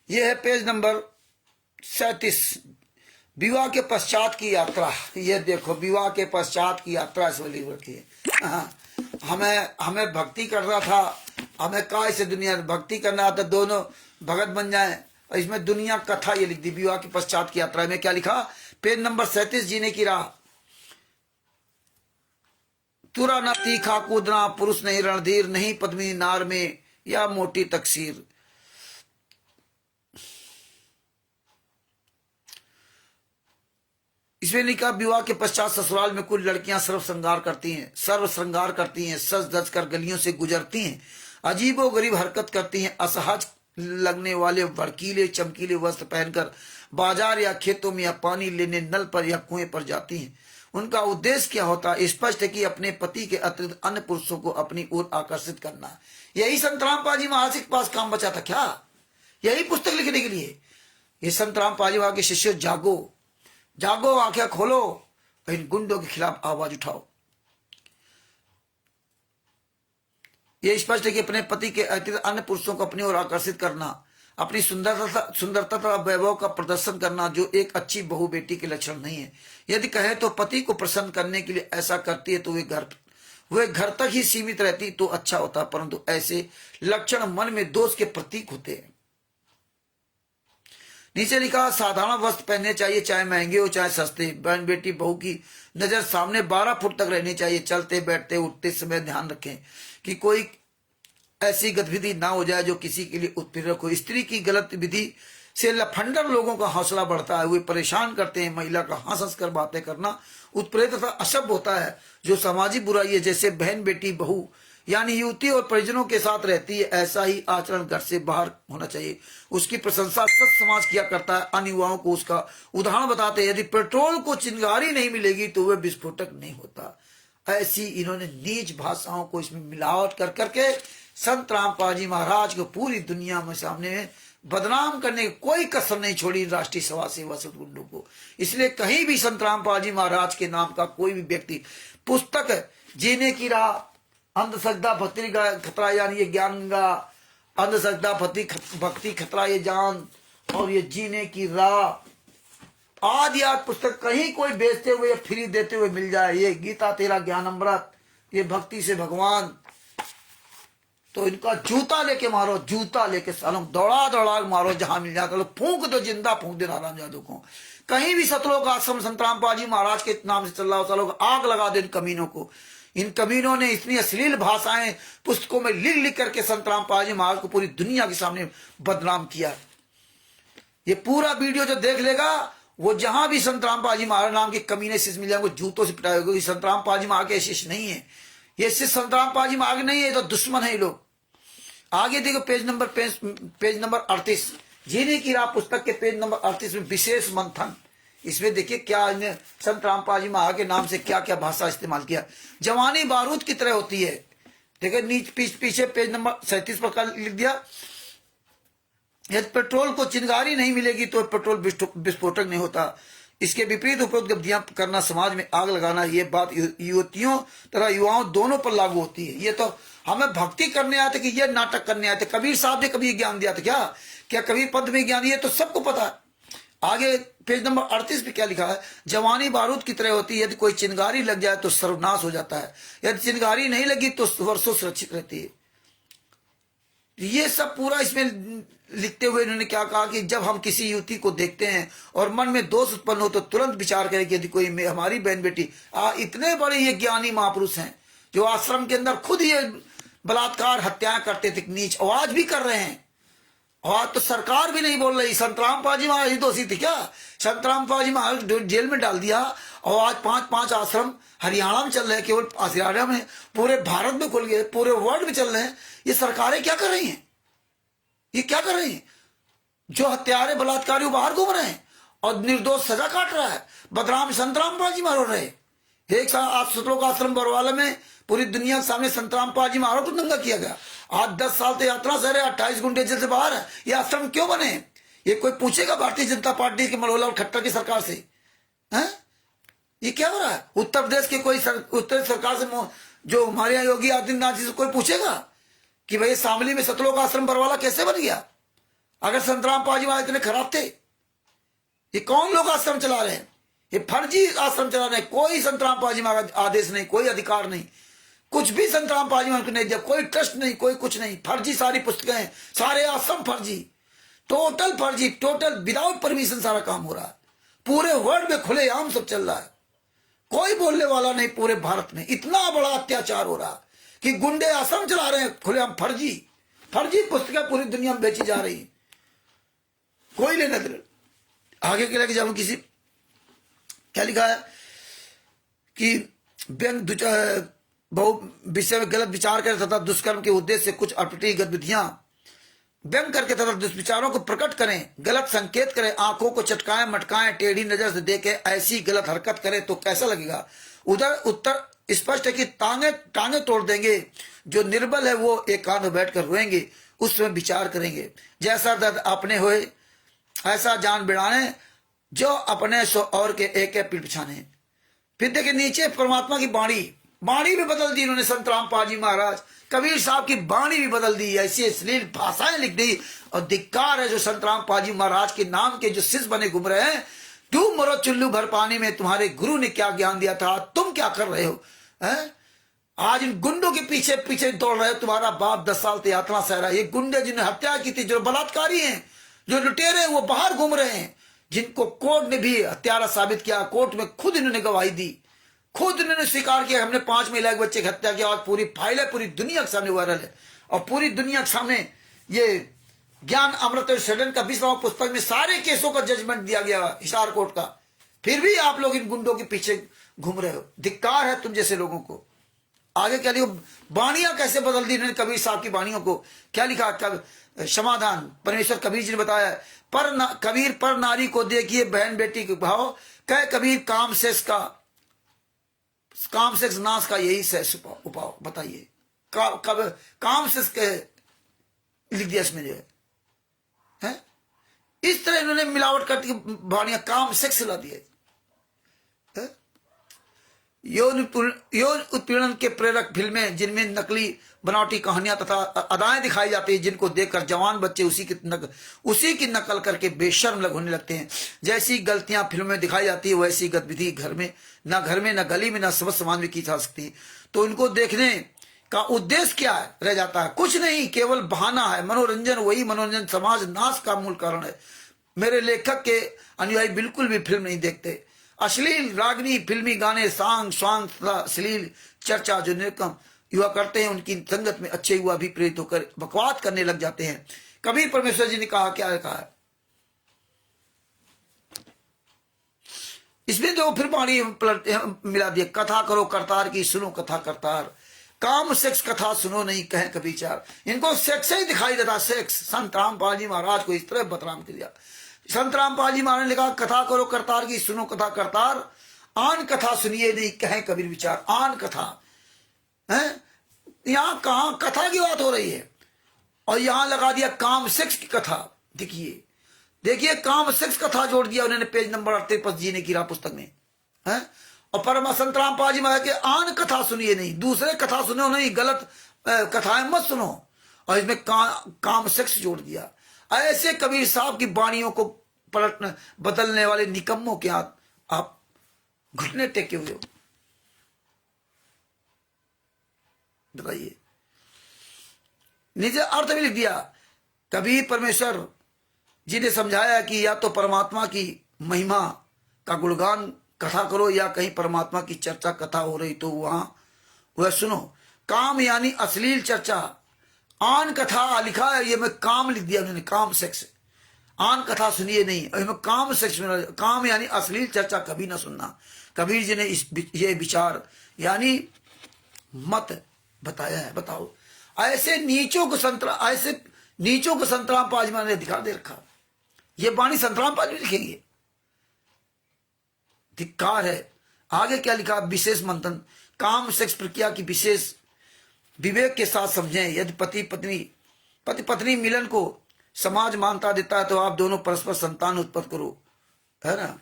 यह है पेज नंबर 37, विवाह के पश्चात की यात्रा। ये देखो, विवाह के पश्चात की यात्रा इसमें लिख रखी है। हमें भक्ति करना था, हमें काय से दुनिया भक्ति करना था, दोनों भगत बन जाए। और इसमें दुनिया कथा ये लिख दी, विवाह के पश्चात की यात्रा में क्या लिखा, पेज नंबर 37, जीने की राह। तुरा न तीखा कूदना, पुरुष नहीं रणधीर, नहीं पद्मिनी नार में या मोटी तकसीर। इसमें लिखा, विवाह के पश्चात ससुराल में कुछ लड़कियां सर्व श्रृंगार करती हैं, सज धज कर गलियों से गुजरती हैं, अजीबो गरीब हरकत करती हैं, असहज लगने वाले भड़कीले चमकीले वस्त्र पहनकर बाजार या खेतों में या पानी लेने नल पर या कुएं पर जाती हैं। उनका उद्देश्य क्या होता है? स्पष्ट है कि अपने पति के अतिरिक्त अन्य पुरुषों को अपनी ओर आकर्षित करना। यही संत रामपाल जी महाराज के पास काम बचा था क्या? यही पुस्तक लिखने के लिए। ये संत रामपाल जी वहां के शिष्य, जागो, आंखें खोलो, इन गुंडों के खिलाफ आवाज उठाओ। यह स्पष्ट है कि अपने पति के अतिरिक्त अन्य पुरुषों को अपनी ओर आकर्षित करना, अपनी सुंदरता तथा वैभव का प्रदर्शन करना, जो एक अच्छी बहू बेटी के लक्षण नहीं है। यदि कहे तो पति को प्रसन्न करने के लिए ऐसा करती है तो वे घर तक ही सीमित रहती तो अच्छा होता, परंतु ऐसे लक्षण मन में दोष के प्रतीक होते हैं। नीचे लिखा साधारण वस्त्र पहनने चाहिए, चाहे महंगे हो चाहे सस्ते। बहन बेटी बहू की नजर सामने 12 फुट तक रहनी चाहिए। चलते बैठते उठते समय ध्यान रखें कि कोई ऐसी गतिविधि ना हो जाए जो किसी के लिए उत्पीड़क हो। स्त्री की गलत विधि से लफंडर लोगों का हौसला बढ़ता है, वे परेशान करते हैं। महिला का हंस हंस कर बातें करना उत्प्रेरक तथा अशुभ होता है। जो सामाजिक बुराई है, जैसे बहन बेटी बहू यानी युवती और परिजनों के साथ रहती है, ऐसा ही आचरण घर से बाहर होना चाहिए। उसकी प्रशंसा सत समाज किया करता है। अन्य युवाओं को उसका उदाहरण बताते हैं। यदि पेट्रोल को चिंगारी नहीं मिलेगी तो वह विस्फोटक नहीं होता। ऐसी इन्होंने नीच भाषाओं को इसमें मिलावट कर करके संत रामपाल जी महाराज को पूरी दुनिया में सामने बदनाम करने की कोई कसर नहीं छोड़ी राष्ट्रीय सभा सेवा सदगुरुओं को। इसलिए कहीं भी संत रामपाल जी महाराज के नाम का कोई भी व्यक्ति पुस्तक जीने की राह, अंधश्रद्धा भक्ति खतरा यानी ये ज्ञान गंगा, अंधश्रद्धा भक्ति खतरा ये जान, और ये जीने की राह आदि पुस्तक कहीं कोई बेचते हुए या फ्री देते हुए मिल जाए, ये गीता तेरा ज्ञान अमृत, ये भक्ति से भगवान, तो इनका जूता लेके मारो, जूता लेके सालों दौड़ा दौड़ा मारो, जहां मिल जाकर फूंक दो, जिंदा फूंक दे राम जादू को। कहीं भी सतलोक आश्रम संत रामपाल जी महाराज के नाम से चल रहा हो, आग लगा दो इन कमीनों को। इन कमीनों ने इतनी अश्लील भाषाएं पुस्तकों में लिख लिख करके संत रामपाल जी महाराज को पूरी दुनिया के सामने बदनाम किया। ये पूरा वीडियो जो देख लेगा वो जहां भी संत रामपाल जी महाराज नाम के कमीने शिष्य मिल जाएंगे जूतों से पिटाए होंगे। संत रामपाल जी महाराज के शिष्य नहीं है, ये शिष्य संत रामपाल जी महाराज नहीं है, तो दुश्मन है ये लोग। आगे देखो पेज नंबर 38, जीने की राह पुस्तक के पेज नंबर 38 में विशेष मंथन। इसमें देखिए क्या इन्हें संत रामपाल जी महाराज के नाम से क्या क्या भाषा इस्तेमाल किया। जवानी बारूद की तरह होती है। देखिए पीछे पेज नंबर 37 पर लिख दिया, यदि पेट्रोल को चिंगारी नहीं मिलेगी तो पेट्रोल विस्फोटक नहीं होता। इसके विपरीत उपरोक्त गतिविधियां करना, समाज में आग लगाना, ये बात युवतियों तथा युवाओं दोनों पर लागू होती है। ये तो हमें भक्ति करने आए थे कि ये नाटक करने आए थे। कबीर साहब ने कभी ज्ञान दिया था क्या कबीर पद में ज्ञान दिया तो सबको पता है। आगे पेज नंबर 38 पे क्या लिखा है, जवानी बारूद की तरह होती है, यदि कोई चिंगारी लग जाए तो सर्वनाश हो जाता है, यदि चिंगारी नहीं लगी तो वर्षों सुरक्षित रहती है। ये सब पूरा इसमें लिखते हुए इन्होंने क्या कहा कि जब हम किसी युवती को देखते हैं और मन में दोष उत्पन्न हो तो तुरंत विचार करें कि यदि कोई हमारी बहन बेटी, इतने बड़े ये ज्ञानी महापुरुष हैं जो आश्रम के अंदर खुद ये बलात्कार हत्याएं करते थे नीच, और आज भी कर रहे हैं। और आज तो सरकार भी नहीं बोल रही। संत रामपाल जी महाराज ही दोषी थे क्या? संत रामपाल जी महाराज जेल में डाल दिया और आज 5-5 आश्रम हरियाणा में चल रहे हैं, केवल हरियाणा में, पूरे भारत में खुल गए, पूरे वर्ल्ड में चल रहे हैं। ये सरकारें क्या कर रही हैं? ये क्या कर रही हैं? जो हत्यारे बलात्कारी बाहर घूम रहे हैं और निर्दोष सजा काट रहा है। बदनाम संत रामपाल जी महाराज रहे। एक साल आज सतलोक आश्रम बरवाला में पूरी दुनिया के सामने संत रामपाल जी महाराज को दंगा किया गया। आज 10 साल तो यात्रा से रहे, 28 गुंडे जेल से बाहर है। ये आश्रम क्यों बने? ये कोई पूछेगा भारतीय जनता पार्टी के मनोहर लाल खट्टर की सरकार से? हैं? ये क्या हो रहा है? उत्तर प्रदेश के कोई उत्तर सरकार से, जो हमारे यहाँ योगी आदित्यनाथ जी से कोई पूछेगा कि भाई शामली में सतलोक आश्रम बरवाला कैसे बन गया? अगर संत रामपाल जी महाराज इतने खराब थे, ये कौन लोग आश्रम चला रहे हैं? ये फर्जी आश्रम चला रहे हैं। कोई संत रामपाल जी महाराज आदेश नहीं, कोई अधिकार नहीं, कुछ भी संत रामपाल जी महाराज को नहीं दिया, कोई ट्रस्ट नहीं, कोई कुछ नहीं। फर्जी सारी पुस्तकें हैं, सारे आश्रम फर्जी, टोटल फर्जी, टोटल विदाउट परमिशन सारा काम हो रहा है। पूरे वर्ल्ड में खुलेआम सब चल रहा है, कोई बोलने वाला नहीं। पूरे भारत में इतना बड़ा अत्याचार हो रहा है कि गुंडे आश्रम चला रहे हैं खुलेआम। फर्जी पुस्तकें पूरी दुनिया में बेची जा रही है, कोई लेना देना। आगे के लेके जाऊं किसी क्या लिखा है कि व्यंग बहु विषय में गलत विचार करे तथा दुष्कर्म के उद्देश्य से कुछ अप्रिय गतिविधियां व्यंग करके तथा दुष्विचारों को प्रकट करें, गलत संकेत करें, आंखों को चटकाएं मटकाएं, टेढ़ी नजर से देखें, ऐसी गलत हरकत करें तो कैसा लगेगा? उधर उत्तर स्पष्ट है कि टांगे तोड़ देंगे। जो निर्बल है वो एकांत में बैठकर रोएंगे, उसमें विचार करेंगे। जैसा दर्द अपने होए ऐसा जान बिड़ाने, जो अपने सो और के एक पीठ पिछाने। फिर देखिए नीचे परमात्मा की बाणी भी बदल दी इन्होंने। संत रामपाल जी महाराज, कबीर साहब की बाणी भी बदल दी, ऐसी अश्लील भाषाएं लिख दी। और धिक्कार है जो संत रामपाल जी महाराज के नाम के जो शिष्य बने घूम रहे हैं। तुम मरो चुल्लू भर पानी में, तुम्हारे गुरु ने क्या ज्ञान दिया था, तुम क्या कर रहे हो? आज इन गुंडों के पीछे पीछे दौड़ रहे हो। तुम्हारा बाप 10 साल से यात्रा सह रहा है। ये गुंडे जिन्हें हत्या की थी, जो बलात्कारी हैं, जो लुटेरे हैं वो बाहर घूम रहे हैं, जिनको कोर्ट ने भी हत्यारा साबित किया। कोर्ट में खुद इन्होंने गवाही दी, खुद इन्होंने स्वीकार किया हमने 5 महिला के बच्चे की हत्या किया। और पूरी फाइल है, पूरी दुनिया के सामने वायरल है, और पूरी दुनिया के सामने ये ज्ञान अमृत सदन का 20वां पुस्तक में सारे केसों का जजमेंट दिया गया हिसार कोर्ट का। फिर भी आप लोग इन गुंडों के पीछे घूम रहे हो। धिक्कार है तुम जैसे लोगों को। आगे क्या लिखा, बाणियां कैसे बदल दी इन्होंने कबीर साहब की बाणियों को। क्या लिखा, समाधान परमेश्वर कबीर जी ने बताया, कबीर पर नारी को देखिए बहन बेटी के भाव, कह कबीर काम सेक्स नाश का यही शेष उपाय बताइए। काम सेक्स के लिख दिया इसमें जो है। इस तरह इन्होंने मिलावट करके बाणियां काम सेक्स ला दिए। यौन उत्पीड़न के प्रेरक फिल्में जिनमें नकली बनावटी कहानियां तथा अदाएं दिखाई जाती है, जिनको देखकर जवान बच्चे उसी की नकल करके बेशर्म होने लगते हैं। जैसी गलतियां फिल्मों में दिखाई जाती है वैसी गतिविधि घर में न गली में न समझ समाज में की जा सकती। तो इनको देखने का उद्देश्य क्या है रह जाता है, कुछ नहीं, केवल बहाना है, मनोरंजन। वही मनोरंजन समाज नाश का मूल कारण है। मेरे लेखक के अनुयायी बिल्कुल भी फिल्म नहीं देखते। अश्लील रागनी फिल्मी गाने स्वांग तथा अश्लील चर्चा जो निकम युवा करते हैं, उनकी संगत में अच्छे युवा भी प्रेरित होकर बकवास करने लग जाते हैं। कबीर परमेश्वर जी ने कहा, क्या कहा है इसमें, जो फिर पानी मिला दिया, कथा करो करतार की, सुनो कथा करतार, काम सेक्स कथा सुनो नहीं कहे कभी चार। इनको सेक्स ही दिखाई देता, सेक्स। संत रामपाल जी महाराज को इस तरह बदनाम किया। संत रामपाल जी महाराज ने लिखा, कथा करो करतार की, सुनो कथा करतार, आन कथा सुनिए नहीं कहे कबीर विचार। आन कथा है, यहां कहां कथा की बात हो रही है, और यहां लगा दिया काम सेक्स की कथा। देखिए काम सेक्स कथा जोड़ दिया उन्होंने पेज नंबर 38 जी ने कीरा पुस्तक में है। और परम संत रामपाल जी महाराज के आन कथा सुनिए नहीं, दूसरे कथा सुनो नहीं, गलत कथाएं मत सुनो। और इसमें काम सेक्स जोड़ दिया। ऐसे कबीर साहब की वाणियों को बदलने वाले निकम्मों के हाथ आप घुटने टेके हुए हो, बताइए। नीचे अर्थ भी लिख दिया, कबीर परमेश्वर जी ने समझाया कि या तो परमात्मा की महिमा का गुणगान कथा करो, या कहीं परमात्मा की चर्चा कथा हो रही तो वहां वह सुनो। काम यानी अश्लील चर्चा, आन कथा लिखा है, ये मैं काम लिख दिया उन्होंने, काम सेक्स। आन कथा सुनिए नहीं, और काम सेक्स, काम यानी अश्लील चर्चा कभी ना सुनना। कबीर जी ने ये विचार यानी मत बताया है। बताओ, ऐसे नीचों को संतराम पाजमा ने दिखा दे रखा। ये वाणी संतराम पाज में लिखेंगे, धिक्कार है। आगे क्या लिखा, विशेष मंथन, काम सेक्स प्रक्रिया की विशेष विवेक के साथ समझें। यदि पति पत्नी मिलन को समाज मान्यता देता है तो आप दोनों परस्पर संतान उत्पन्न करो, है ना।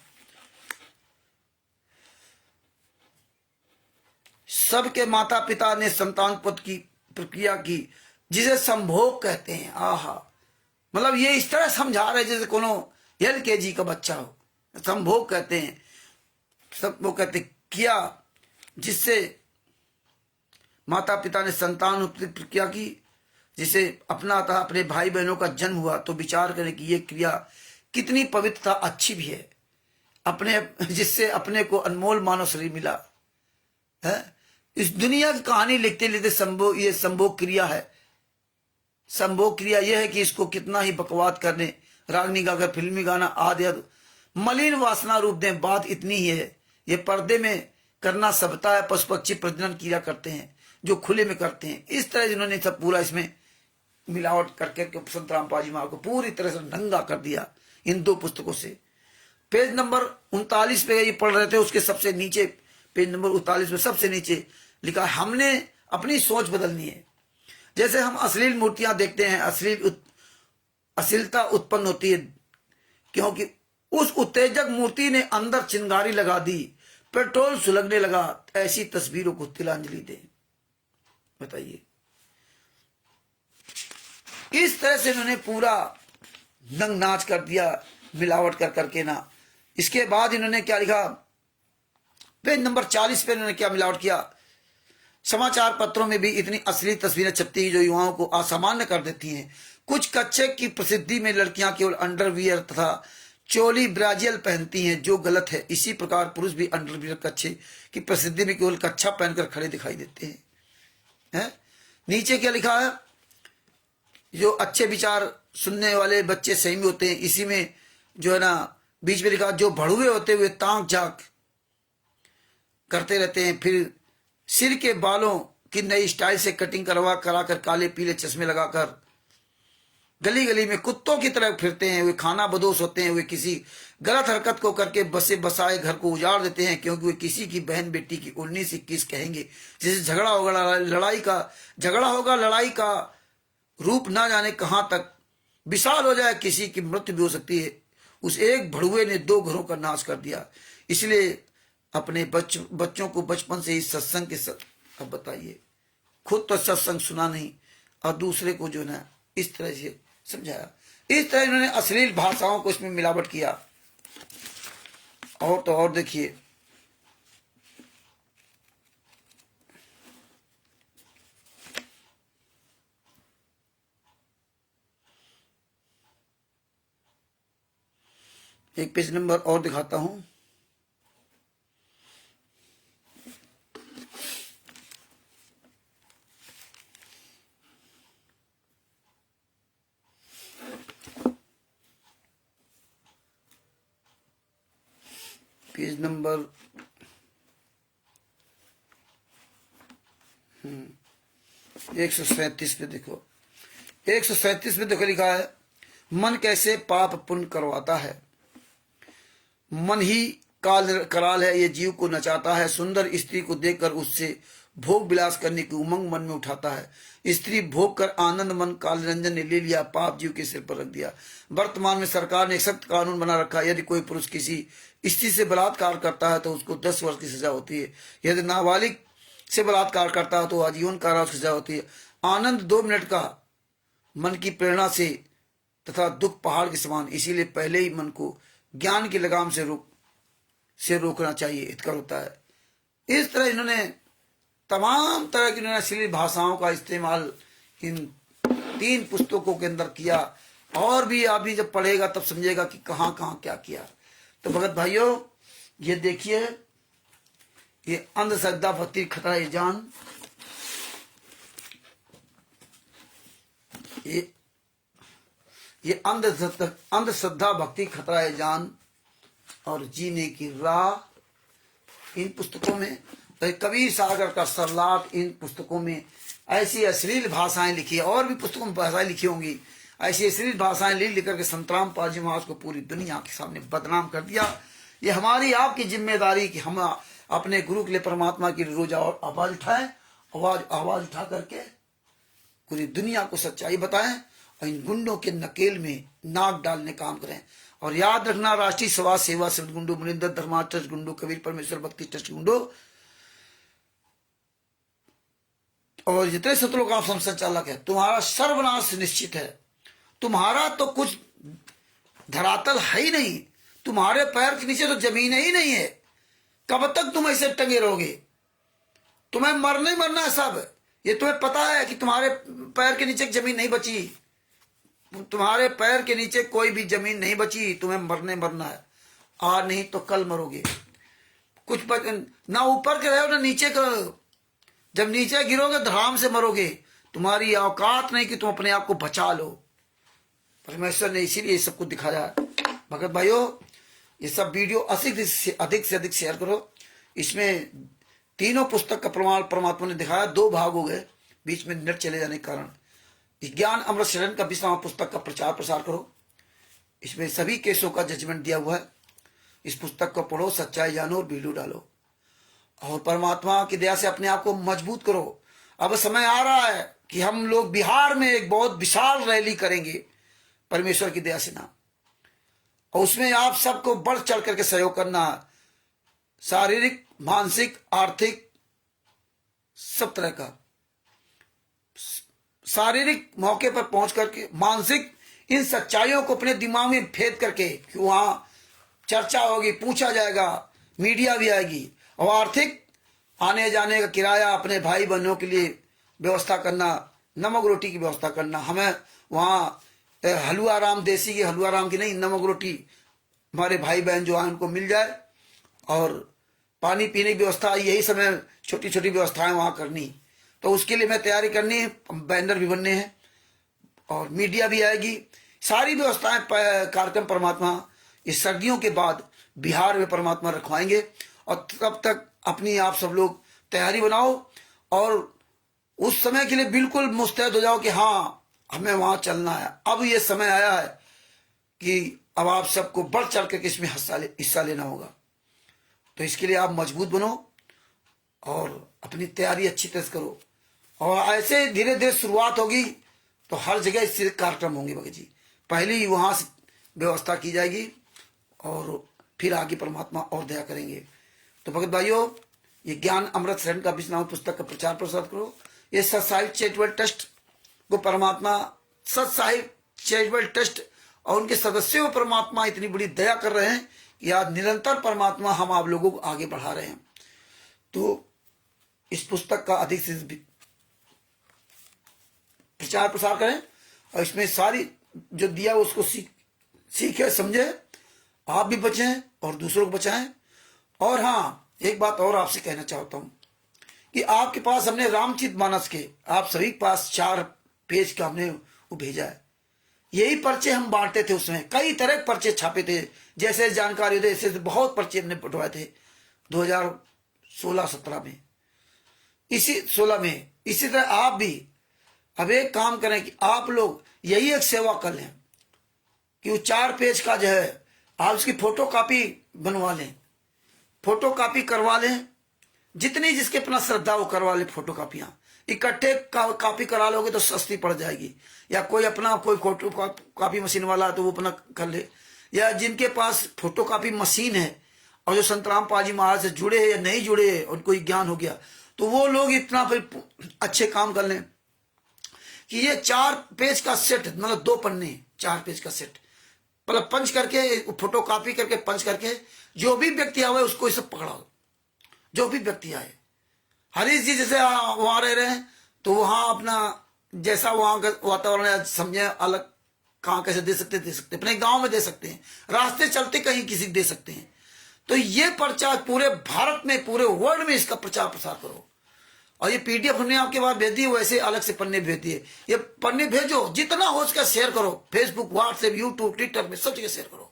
सबके माता पिता ने संतान उत्पत्ति की प्रक्रिया की, जिसे संभोग कहते हैं। आहा, मतलब ये इस तरह समझा रहे जैसे कोनो LKG का बच्चा हो। संभोग कहते हैं, सब वो कहते किया जिससे माता पिता ने संतान उत्पत्ति प्रक्रिया की, जिसे अपना था अपने भाई बहनों का जन्म हुआ, तो विचार करें कि ये क्रिया कितनी पवित्रता अच्छी भी है, अपने जिससे अपने को अनमोल मानव शरीर मिला है। इस दुनिया की कहानी लिखते लिखते ये संभोग क्रिया है। संभोग क्रिया यह है कि इसको कितना ही बकवाद करने, रागनी गाकर फिल्मी गाना आदि मलिन वासना रूप दें, बात इतनी ही है। ये पर्दे में करना सबता है, पशु पक्षी प्रजनन क्रिया करते हैं जो खुले में करते हैं। इस तरह जिन्होंने सब पूरा इसमें मिलावट करके संत रामपाल जी महाराज को पूरी तरह से नंगा कर दिया इन 2 पुस्तकों से। पेज नंबर 39 पे ये पढ़ रहे थे, उसके सबसे नीचे पेज नंबर 39 में सबसे नीचे लिखा, हमने अपनी सोच बदलनी है। जैसे हम अश्लील मूर्तियां देखते हैं, अश्लीलता उत्पन्न होती है क्योंकि उस उत्तेजक मूर्ति ने अंदर चिंगारी लगा दी, पेट्रोल सुलगने लगा। ऐसी तस्वीरों को तिलांजलि दें। बताइए, इस तरह से इन्होंने पूरा नंग नाच कर दिया मिलावट कर करके ना। इसके बाद इन्होंने क्या लिखा, पेज नंबर 40 पे इन्होंने क्या मिलावट किया, समाचार पत्रों में भी इतनी असली तस्वीरें छपती हैं जो युवाओं को असामान्य कर देती हैं। कुछ कच्चे की प्रसिद्धि में लड़कियां केवल अंडरवियर तथा चोली ब्राजियल पहनती हैं, जो गलत है। इसी प्रकार पुरुष भी अंडरवियर कच्छे की प्रसिद्धि में केवल कच्छा पहनकर खड़े दिखाई देते हैं। नीचे क्या लिखा है? जो अच्छे विचार सुनने वाले बच्चे सही में होते हैं, इसी में जो है ना बीच में लिखा, जो भड़ुए होते हुए ताक झाक करते रहते हैं, फिर सिर के बालों की नई स्टाइल से कटिंग कराकर काले पीले चश्मे लगाकर गली गली में कुत्तों की तरह फिरते हैं। वे खाना बदोश होते हैं। वे किसी गलत हरकत को करके बसे बसाए घर को उजाड़ देते हैं, क्योंकि वे किसी की बहन बेटी की 19-21 कहेंगे। जैसे झगड़ा होगा, लड़ाई का रूप ना जाने कहां तक विशाल हो जाए, किसी की मृत्यु भी हो सकती है। उस एक भड़ुए ने 2 घरों का नाश कर दिया। इसलिए अपने बच्चों को बचपन से ही सत्संग के अब बताइए, खुद तो सत्संग सुना नहीं और दूसरे को जो ना इस तरह से समझाया। इस तरह इन्होंने अश्लील भाषाओं को इसमें मिलावट किया। और तो और देखिए, एक पेज नंबर और दिखाता हूं। पेज नंबर 137 पे देखो। 137 में देखो लिखा है, मन कैसे पाप पुण्य करवाता है। मन ही कराल है, ये जीव को नचाता है। सुंदर स्त्री को देखकर उससे भोग विलास करने की उमंग मन में उठाता है। स्त्री भोग कर आनंद मन कालरंजन ने ले लिया, पाप जीव के सिर पर रख दिया। वर्तमान में सरकार ने एक सख्त कानून बना रखा है, यदि कोई पुरुष किसी स्त्री से बलात्कार करता है तो उसको 10 वर्ष की सजा होती है। यदि नाबालिग से बलात्कार करता है तो आजीवन कारावास की सजा होती है। आनंद 2 मिनट का, मन की प्रेरणा से तथा दुख पहाड़ के समान। इसीलिए पहले ही मन को ज्ञान की लगाम से रोकना चाहिए, हितकर होता है। इस तरह इन्होंने तमाम तरह की अश्लील भाषाओं का इस्तेमाल इन 3 पुस्तकों के अंदर किया। और भी आप भी जब पढ़ेगा तब समझेगा कि कहां कहां क्या किया। तो भगत भाइयों, ये देखिए, ये अंधश्रद्धा भक्ति खतरा ये जान, ये अंधश्रद्धा भक्ति खतरा है जान और जीने की राह, इन पुस्तकों में। तो कबीर सागर का सरलाट, इन पुस्तकों में ऐसी अश्लील भाषाएं लिखी है। और भी पुस्तकों में भाषाएं लिखी होंगी। ऐसी अश्लील भाषाएं लिख करके संतराम पाजी महाराज को पूरी दुनिया के सामने बदनाम कर दिया। ये हमारी आपकी जिम्मेदारी कि हम अपने गुरु के लिए, परमात्मा की रोज आवाज उठाएं, आवाज उठा करके पूरी दुनिया को सच्चाई बताएं और इन गुंडों के नकेल में नाक डालने काम करें। और याद रखना, राष्ट्रीय समाज सेवा समिति गुंडो, मुनिंदर धर्मा ट्रस्ट गुंडो, कबीर परमेश्वर भक्ति ट्रस्ट गुंडो और जितने शत्रुओं का संचालक है, तुम्हारा सर्वनाश निश्चित है। तुम्हारा तो कुछ धरातल है ही नहीं, तुम्हारे पैर के नीचे तो जमीन ही नहीं है। कब तक तुम ऐसे टंगे रहोगे? तुम्हें मरना ही मरना है सब। ये तुम्हें पता है कि तुम्हारे पैर के नीचे जमीन नहीं बची, तुम्हारे पैर के नीचे कोई भी जमीन नहीं बची। तुम्हें मरना है, आज नहीं तो कल मरोगे। कुछ ना ऊपर के रहो ना नीचे के रहो। जब नीचे गिरोगे धड़ाम से मरोगे। तुम्हारी औकात नहीं कि तुम अपने आप को बचा लो। परमेश्वर ने इसीलिए सबको दिखाया। भगत भाइयों, ये सब वीडियो अधिक से अधिक शेयर करो। इसमें तीनों पुस्तक का प्रमाण परमात्मा ने दिखाया। 2 भाग हो गए, बीच में नेट चले जाने के कारण। ज्ञान अमृत शरण का 20वां पुस्तक का प्रचार प्रसार करो। इसमें सभी केसों का जजमेंट दिया हुआ है। इस पुस्तक को पढ़ो, सच्चाई जानो और वीडियो डालो और परमात्मा की दया से अपने आप को मजबूत करो। अब समय आ रहा है कि हम लोग बिहार में एक बहुत विशाल रैली करेंगे, परमेश्वर की दया से ना। और उसमें आप सबको बढ़ चढ़ करके सहयोग करना, शारीरिक, मानसिक, आर्थिक, सब तरह का। शारीरिक मौके पर पहुंच करके, मानसिक इन सच्चाइयों को अपने दिमाग में फेंक करके, कि वहां चर्चा होगी, पूछा जाएगा, मीडिया भी आएगी। और आर्थिक, आने जाने का किराया, अपने भाई बहनों के लिए व्यवस्था करना, नमक रोटी की व्यवस्था करना। हमें वहाँ हलवा राम देसी की, हलवा राम की नहीं, नमक रोटी हमारे भाई बहन जो आए उनको मिल जाए, और पानी पीने की व्यवस्था यही समय छोटी छोटी व्यवस्थाएं वहाँ करनी। तो उसके लिए मैं तैयारी करनी है, बैनर भी बनने हैं और मीडिया भी आएगी, सारी व्यवस्थाएं कार्यक्रम परमात्मा इस सर्दियों के बाद बिहार में परमात्मा रखवाएंगे। और तब तक अपनी आप सब लोग तैयारी बनाओ और उस समय के लिए बिल्कुल मुस्तैद हो जाओ कि हाँ हमें वहां चलना है। अब ये समय आया है कि अब आप सबको बढ़ चढ़ के इसमें हिस्सा लेना होगा। तो इसके लिए आप मजबूत बनो और अपनी तैयारी अच्छी तरह से करो, और ऐसे धीरे धीरे शुरुआत होगी तो हर जगह इससे कार्यक्रम होंगे भगत जी। पहले ही वहां से व्यवस्था की जाएगी और फिर आगे परमात्मा और दया करेंगे। तो भगत भाइयों, ये ज्ञान अमृत शरण का विश्व नाम पुस्तक का प्रचार प्रसार करो। ये सत्साहिब चैरिटेबल ट्रस्ट को परमात्मा, सत्साहिब चैरिटेबल ट्रस्ट और उनके सदस्यों को परमात्मा इतनी बड़ी दया कर रहे हैं कि आज निरंतर परमात्मा हम आप लोगों को आगे बढ़ा रहे हैं। तो इस पुस्तक का अधिक से प्रचार प्रसार करें और इसमें सारी जो दिया उसको सीखे समझे, आप भी बचें और दूसरों को बचाएं। और हाँ, एक बात और आपसे कहना चाहता हूं कि आपके पास हमने रामचरितमानस के आप सभी के पास 4 पेज का हमने वो भेजा है। यही पर्चे हम बांटते थे, उसमें कई तरह के पर्चे छापे थे, जैसे जानकारी होते ऐसे बहुत पर्चे हमने बंटवाए थे 2016-17 में, इसी 16 में। इसी तरह आप भी अब एक काम करें कि आप लोग यही एक सेवा कर लें कि वो 4 पेज का जो है आप उसकी फोटो कॉपी बनवा लें, फोटो कॉपी करवा लें, जितनी जिसके अपना श्रद्धा वो करवा ले। फोटो कापियां इकट्ठे कॉपी करा लोगे तो सस्ती पड़ जाएगी, या कोई अपना कोई फोटो कॉपी मशीन वाला तो वो अपना कर ले, या जिनके पास फोटो कॉपी मशीन है और जो संत रामपाल जी महाराज से जुड़े हैं या नहीं जुड़े हैं, उनको ज्ञान हो गया, तो वो लोग इतना फिर अच्छे काम कर लें कि ये 4 पेज का सेट, मतलब 2 पन्ने 4 पेज का सेट, मतलब पंच करके फोटो कॉपी करके पंच करके जो भी व्यक्ति आवे उसको सब पकड़ाओ। जो भी व्यक्ति आए, हरीश जी जैसे वहां रह रहे हैं तो वहां अपना जैसा वहां का वातावरण है समझे, अलग कहाँ कैसे दे सकते अपने गांव में दे सकते हैं, रास्ते चलते कहीं किसी दे सकते हैं। तो ये पर्चा पूरे भारत में, पूरे वर्ल्ड में इसका प्रचार प्रसार करो। और ये पीडीएफ हमने आपके पास भेज दी, वैसे अलग से पन्ने भेज दिए। ये पन्ने भेजो, जितना हो उसका शेयर करो, फेसबुक, व्हाट्सएप, यूट्यूब, ट्विटर में सब जगह शेयर करो,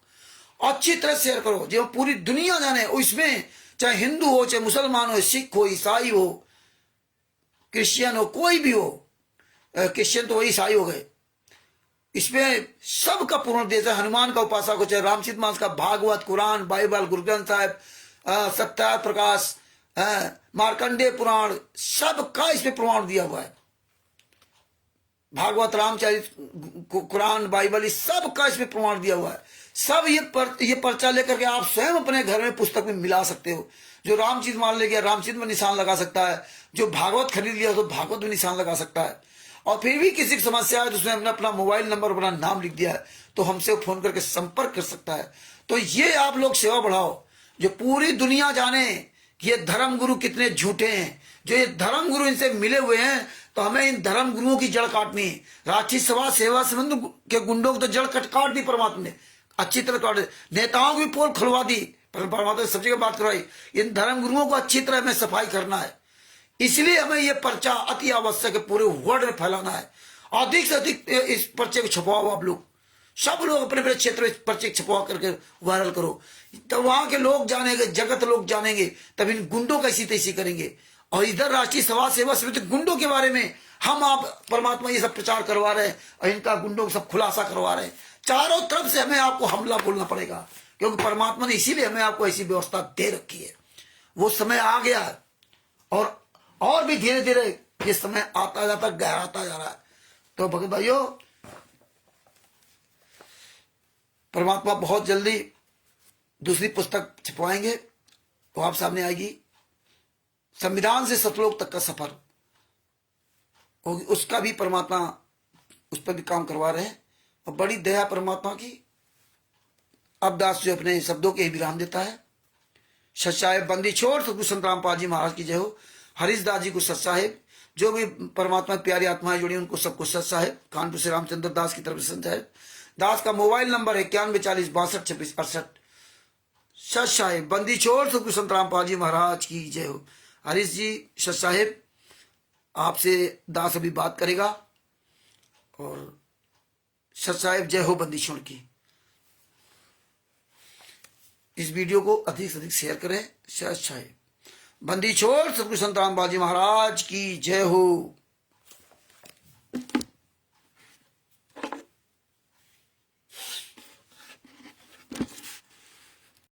अच्छी तरह शेयर करो, जो पूरी दुनिया जाने। इसमें चाहे हिंदू हो, चाहे मुसलमान हो, सिख हो, ईसाई हो, क्रिश्चियन हो, कोई भी हो, क्रिश्चियन तो वही ईसाई हो गए, इसमें सबका पूर्ण देश है। हनुमान का उपासक हो, चाहे रामचरितमानस का, भागवत, कुरान, बाइबल, गुरु ग्रंथ साहिब, सत्यार्थ प्रकाश, मार्कंडेय पुराण, सबका इसमें प्रमाण दिया हुआ है। भागवत, रामचरित, कुरान, बाइबल, सबका इसमें प्रमाण दिया हुआ है। सब ये पर्चा लेकर के आप स्वयं अपने घर में पुस्तक में मिला सकते हो। जो रामचरित मान ले गया, रामचरित में निशान लगा सकता है, जो भागवत खरीद लिया तो भागवत में निशान लगा सकता है। और फिर भी किसी की समस्या है तो उसने अपना मोबाइल नंबर, अपना नाम लिख दिया है तो हमसे फोन करके संपर्क कर सकता है। तो ये आप लोग सेवा बढ़ाओ, जो पूरी दुनिया जाने कि ये धर्म गुरु कितने झूठे हैं। जो ये धर्म गुरु इनसे मिले हुए हैं तो हमें इन धर्म गुरुओं की जड़ काटनी है। राष्ट्रीय सभा सेवा संबंध के गुंडों को तो जड़ काट दी परमात्मा ने, अच्छी तरह काट दी। नेताओं की पोल खुलवा दी परमात्मा ने, सब जगह बात करवाई। इन धर्म गुरुओं को अच्छी तरह हमें सफाई करना है। इसलिए हमें ये पर्चा अति आवश्यक है, पूरे वर्ल्ड में फैलाना है। अधिक से अधिक इस पर्चे को छपवाओ। आप लोग सब लोग अपने अपने क्षेत्र में पर्चे छपवा करके वायरल करो, तो वहां के लोग जानेंगे, जगत लोग जानेंगे, तब इन गुंडों का इसी तैसी करेंगे। और इधर राष्ट्रीय सभा सेवा समिति गुंडों के बारे में हम आप परमात्मा ये सब प्रचार करवा रहे हैं और इनका गुंडों का सब खुलासा करवा रहे हैं। चारों तरफ से हमें आपको हमला बोलना पड़ेगा, क्योंकि परमात्मा ने इसीलिए हमें आपको ऐसी व्यवस्था दे रखी है। वो समय आ गया है और भी धीरे धीरे ये समय आता जाता, गहराता जा रहा है। तो भगत भाइयों, परमात्मा बहुत जल्दी दूसरी पुस्तक छपवाएंगे, वो आप सामने आएगी। संविधान से सतलोक तक का सफर होगी, उसका भी परमात्मा उस पर भी काम करवा रहे हैं। और बड़ी दया परमात्मा की। अब दास जो अपने शब्दों के विराम देता है। सत साहेब बंदी छोड़ सतगुरु संत रामपाल जी महाराज की जय हो। हरीश दास जी को सत साहेब, जो भी परमात्मा की प्यारी आत्माएं जुड़ी उनको सबको सत साहेब कानपुर से रामचंद्र दास की तरफ से संत साहेब दास का मोबाइल नंबर है 9140622668। सत साहेब बंदी छोड़ सुखु संत रामपाल जी महाराज की जय हो। हरीश जी सत साहेब आपसे दास अभी बात करेगा। और सत साहेब जय हो बंदी छोड़ की। इस वीडियो को अधिक से अधिक शेयर करें। सत साहेब बंदी छोड़ सतगुरु संत रामपाल जी महाराज की जय हो।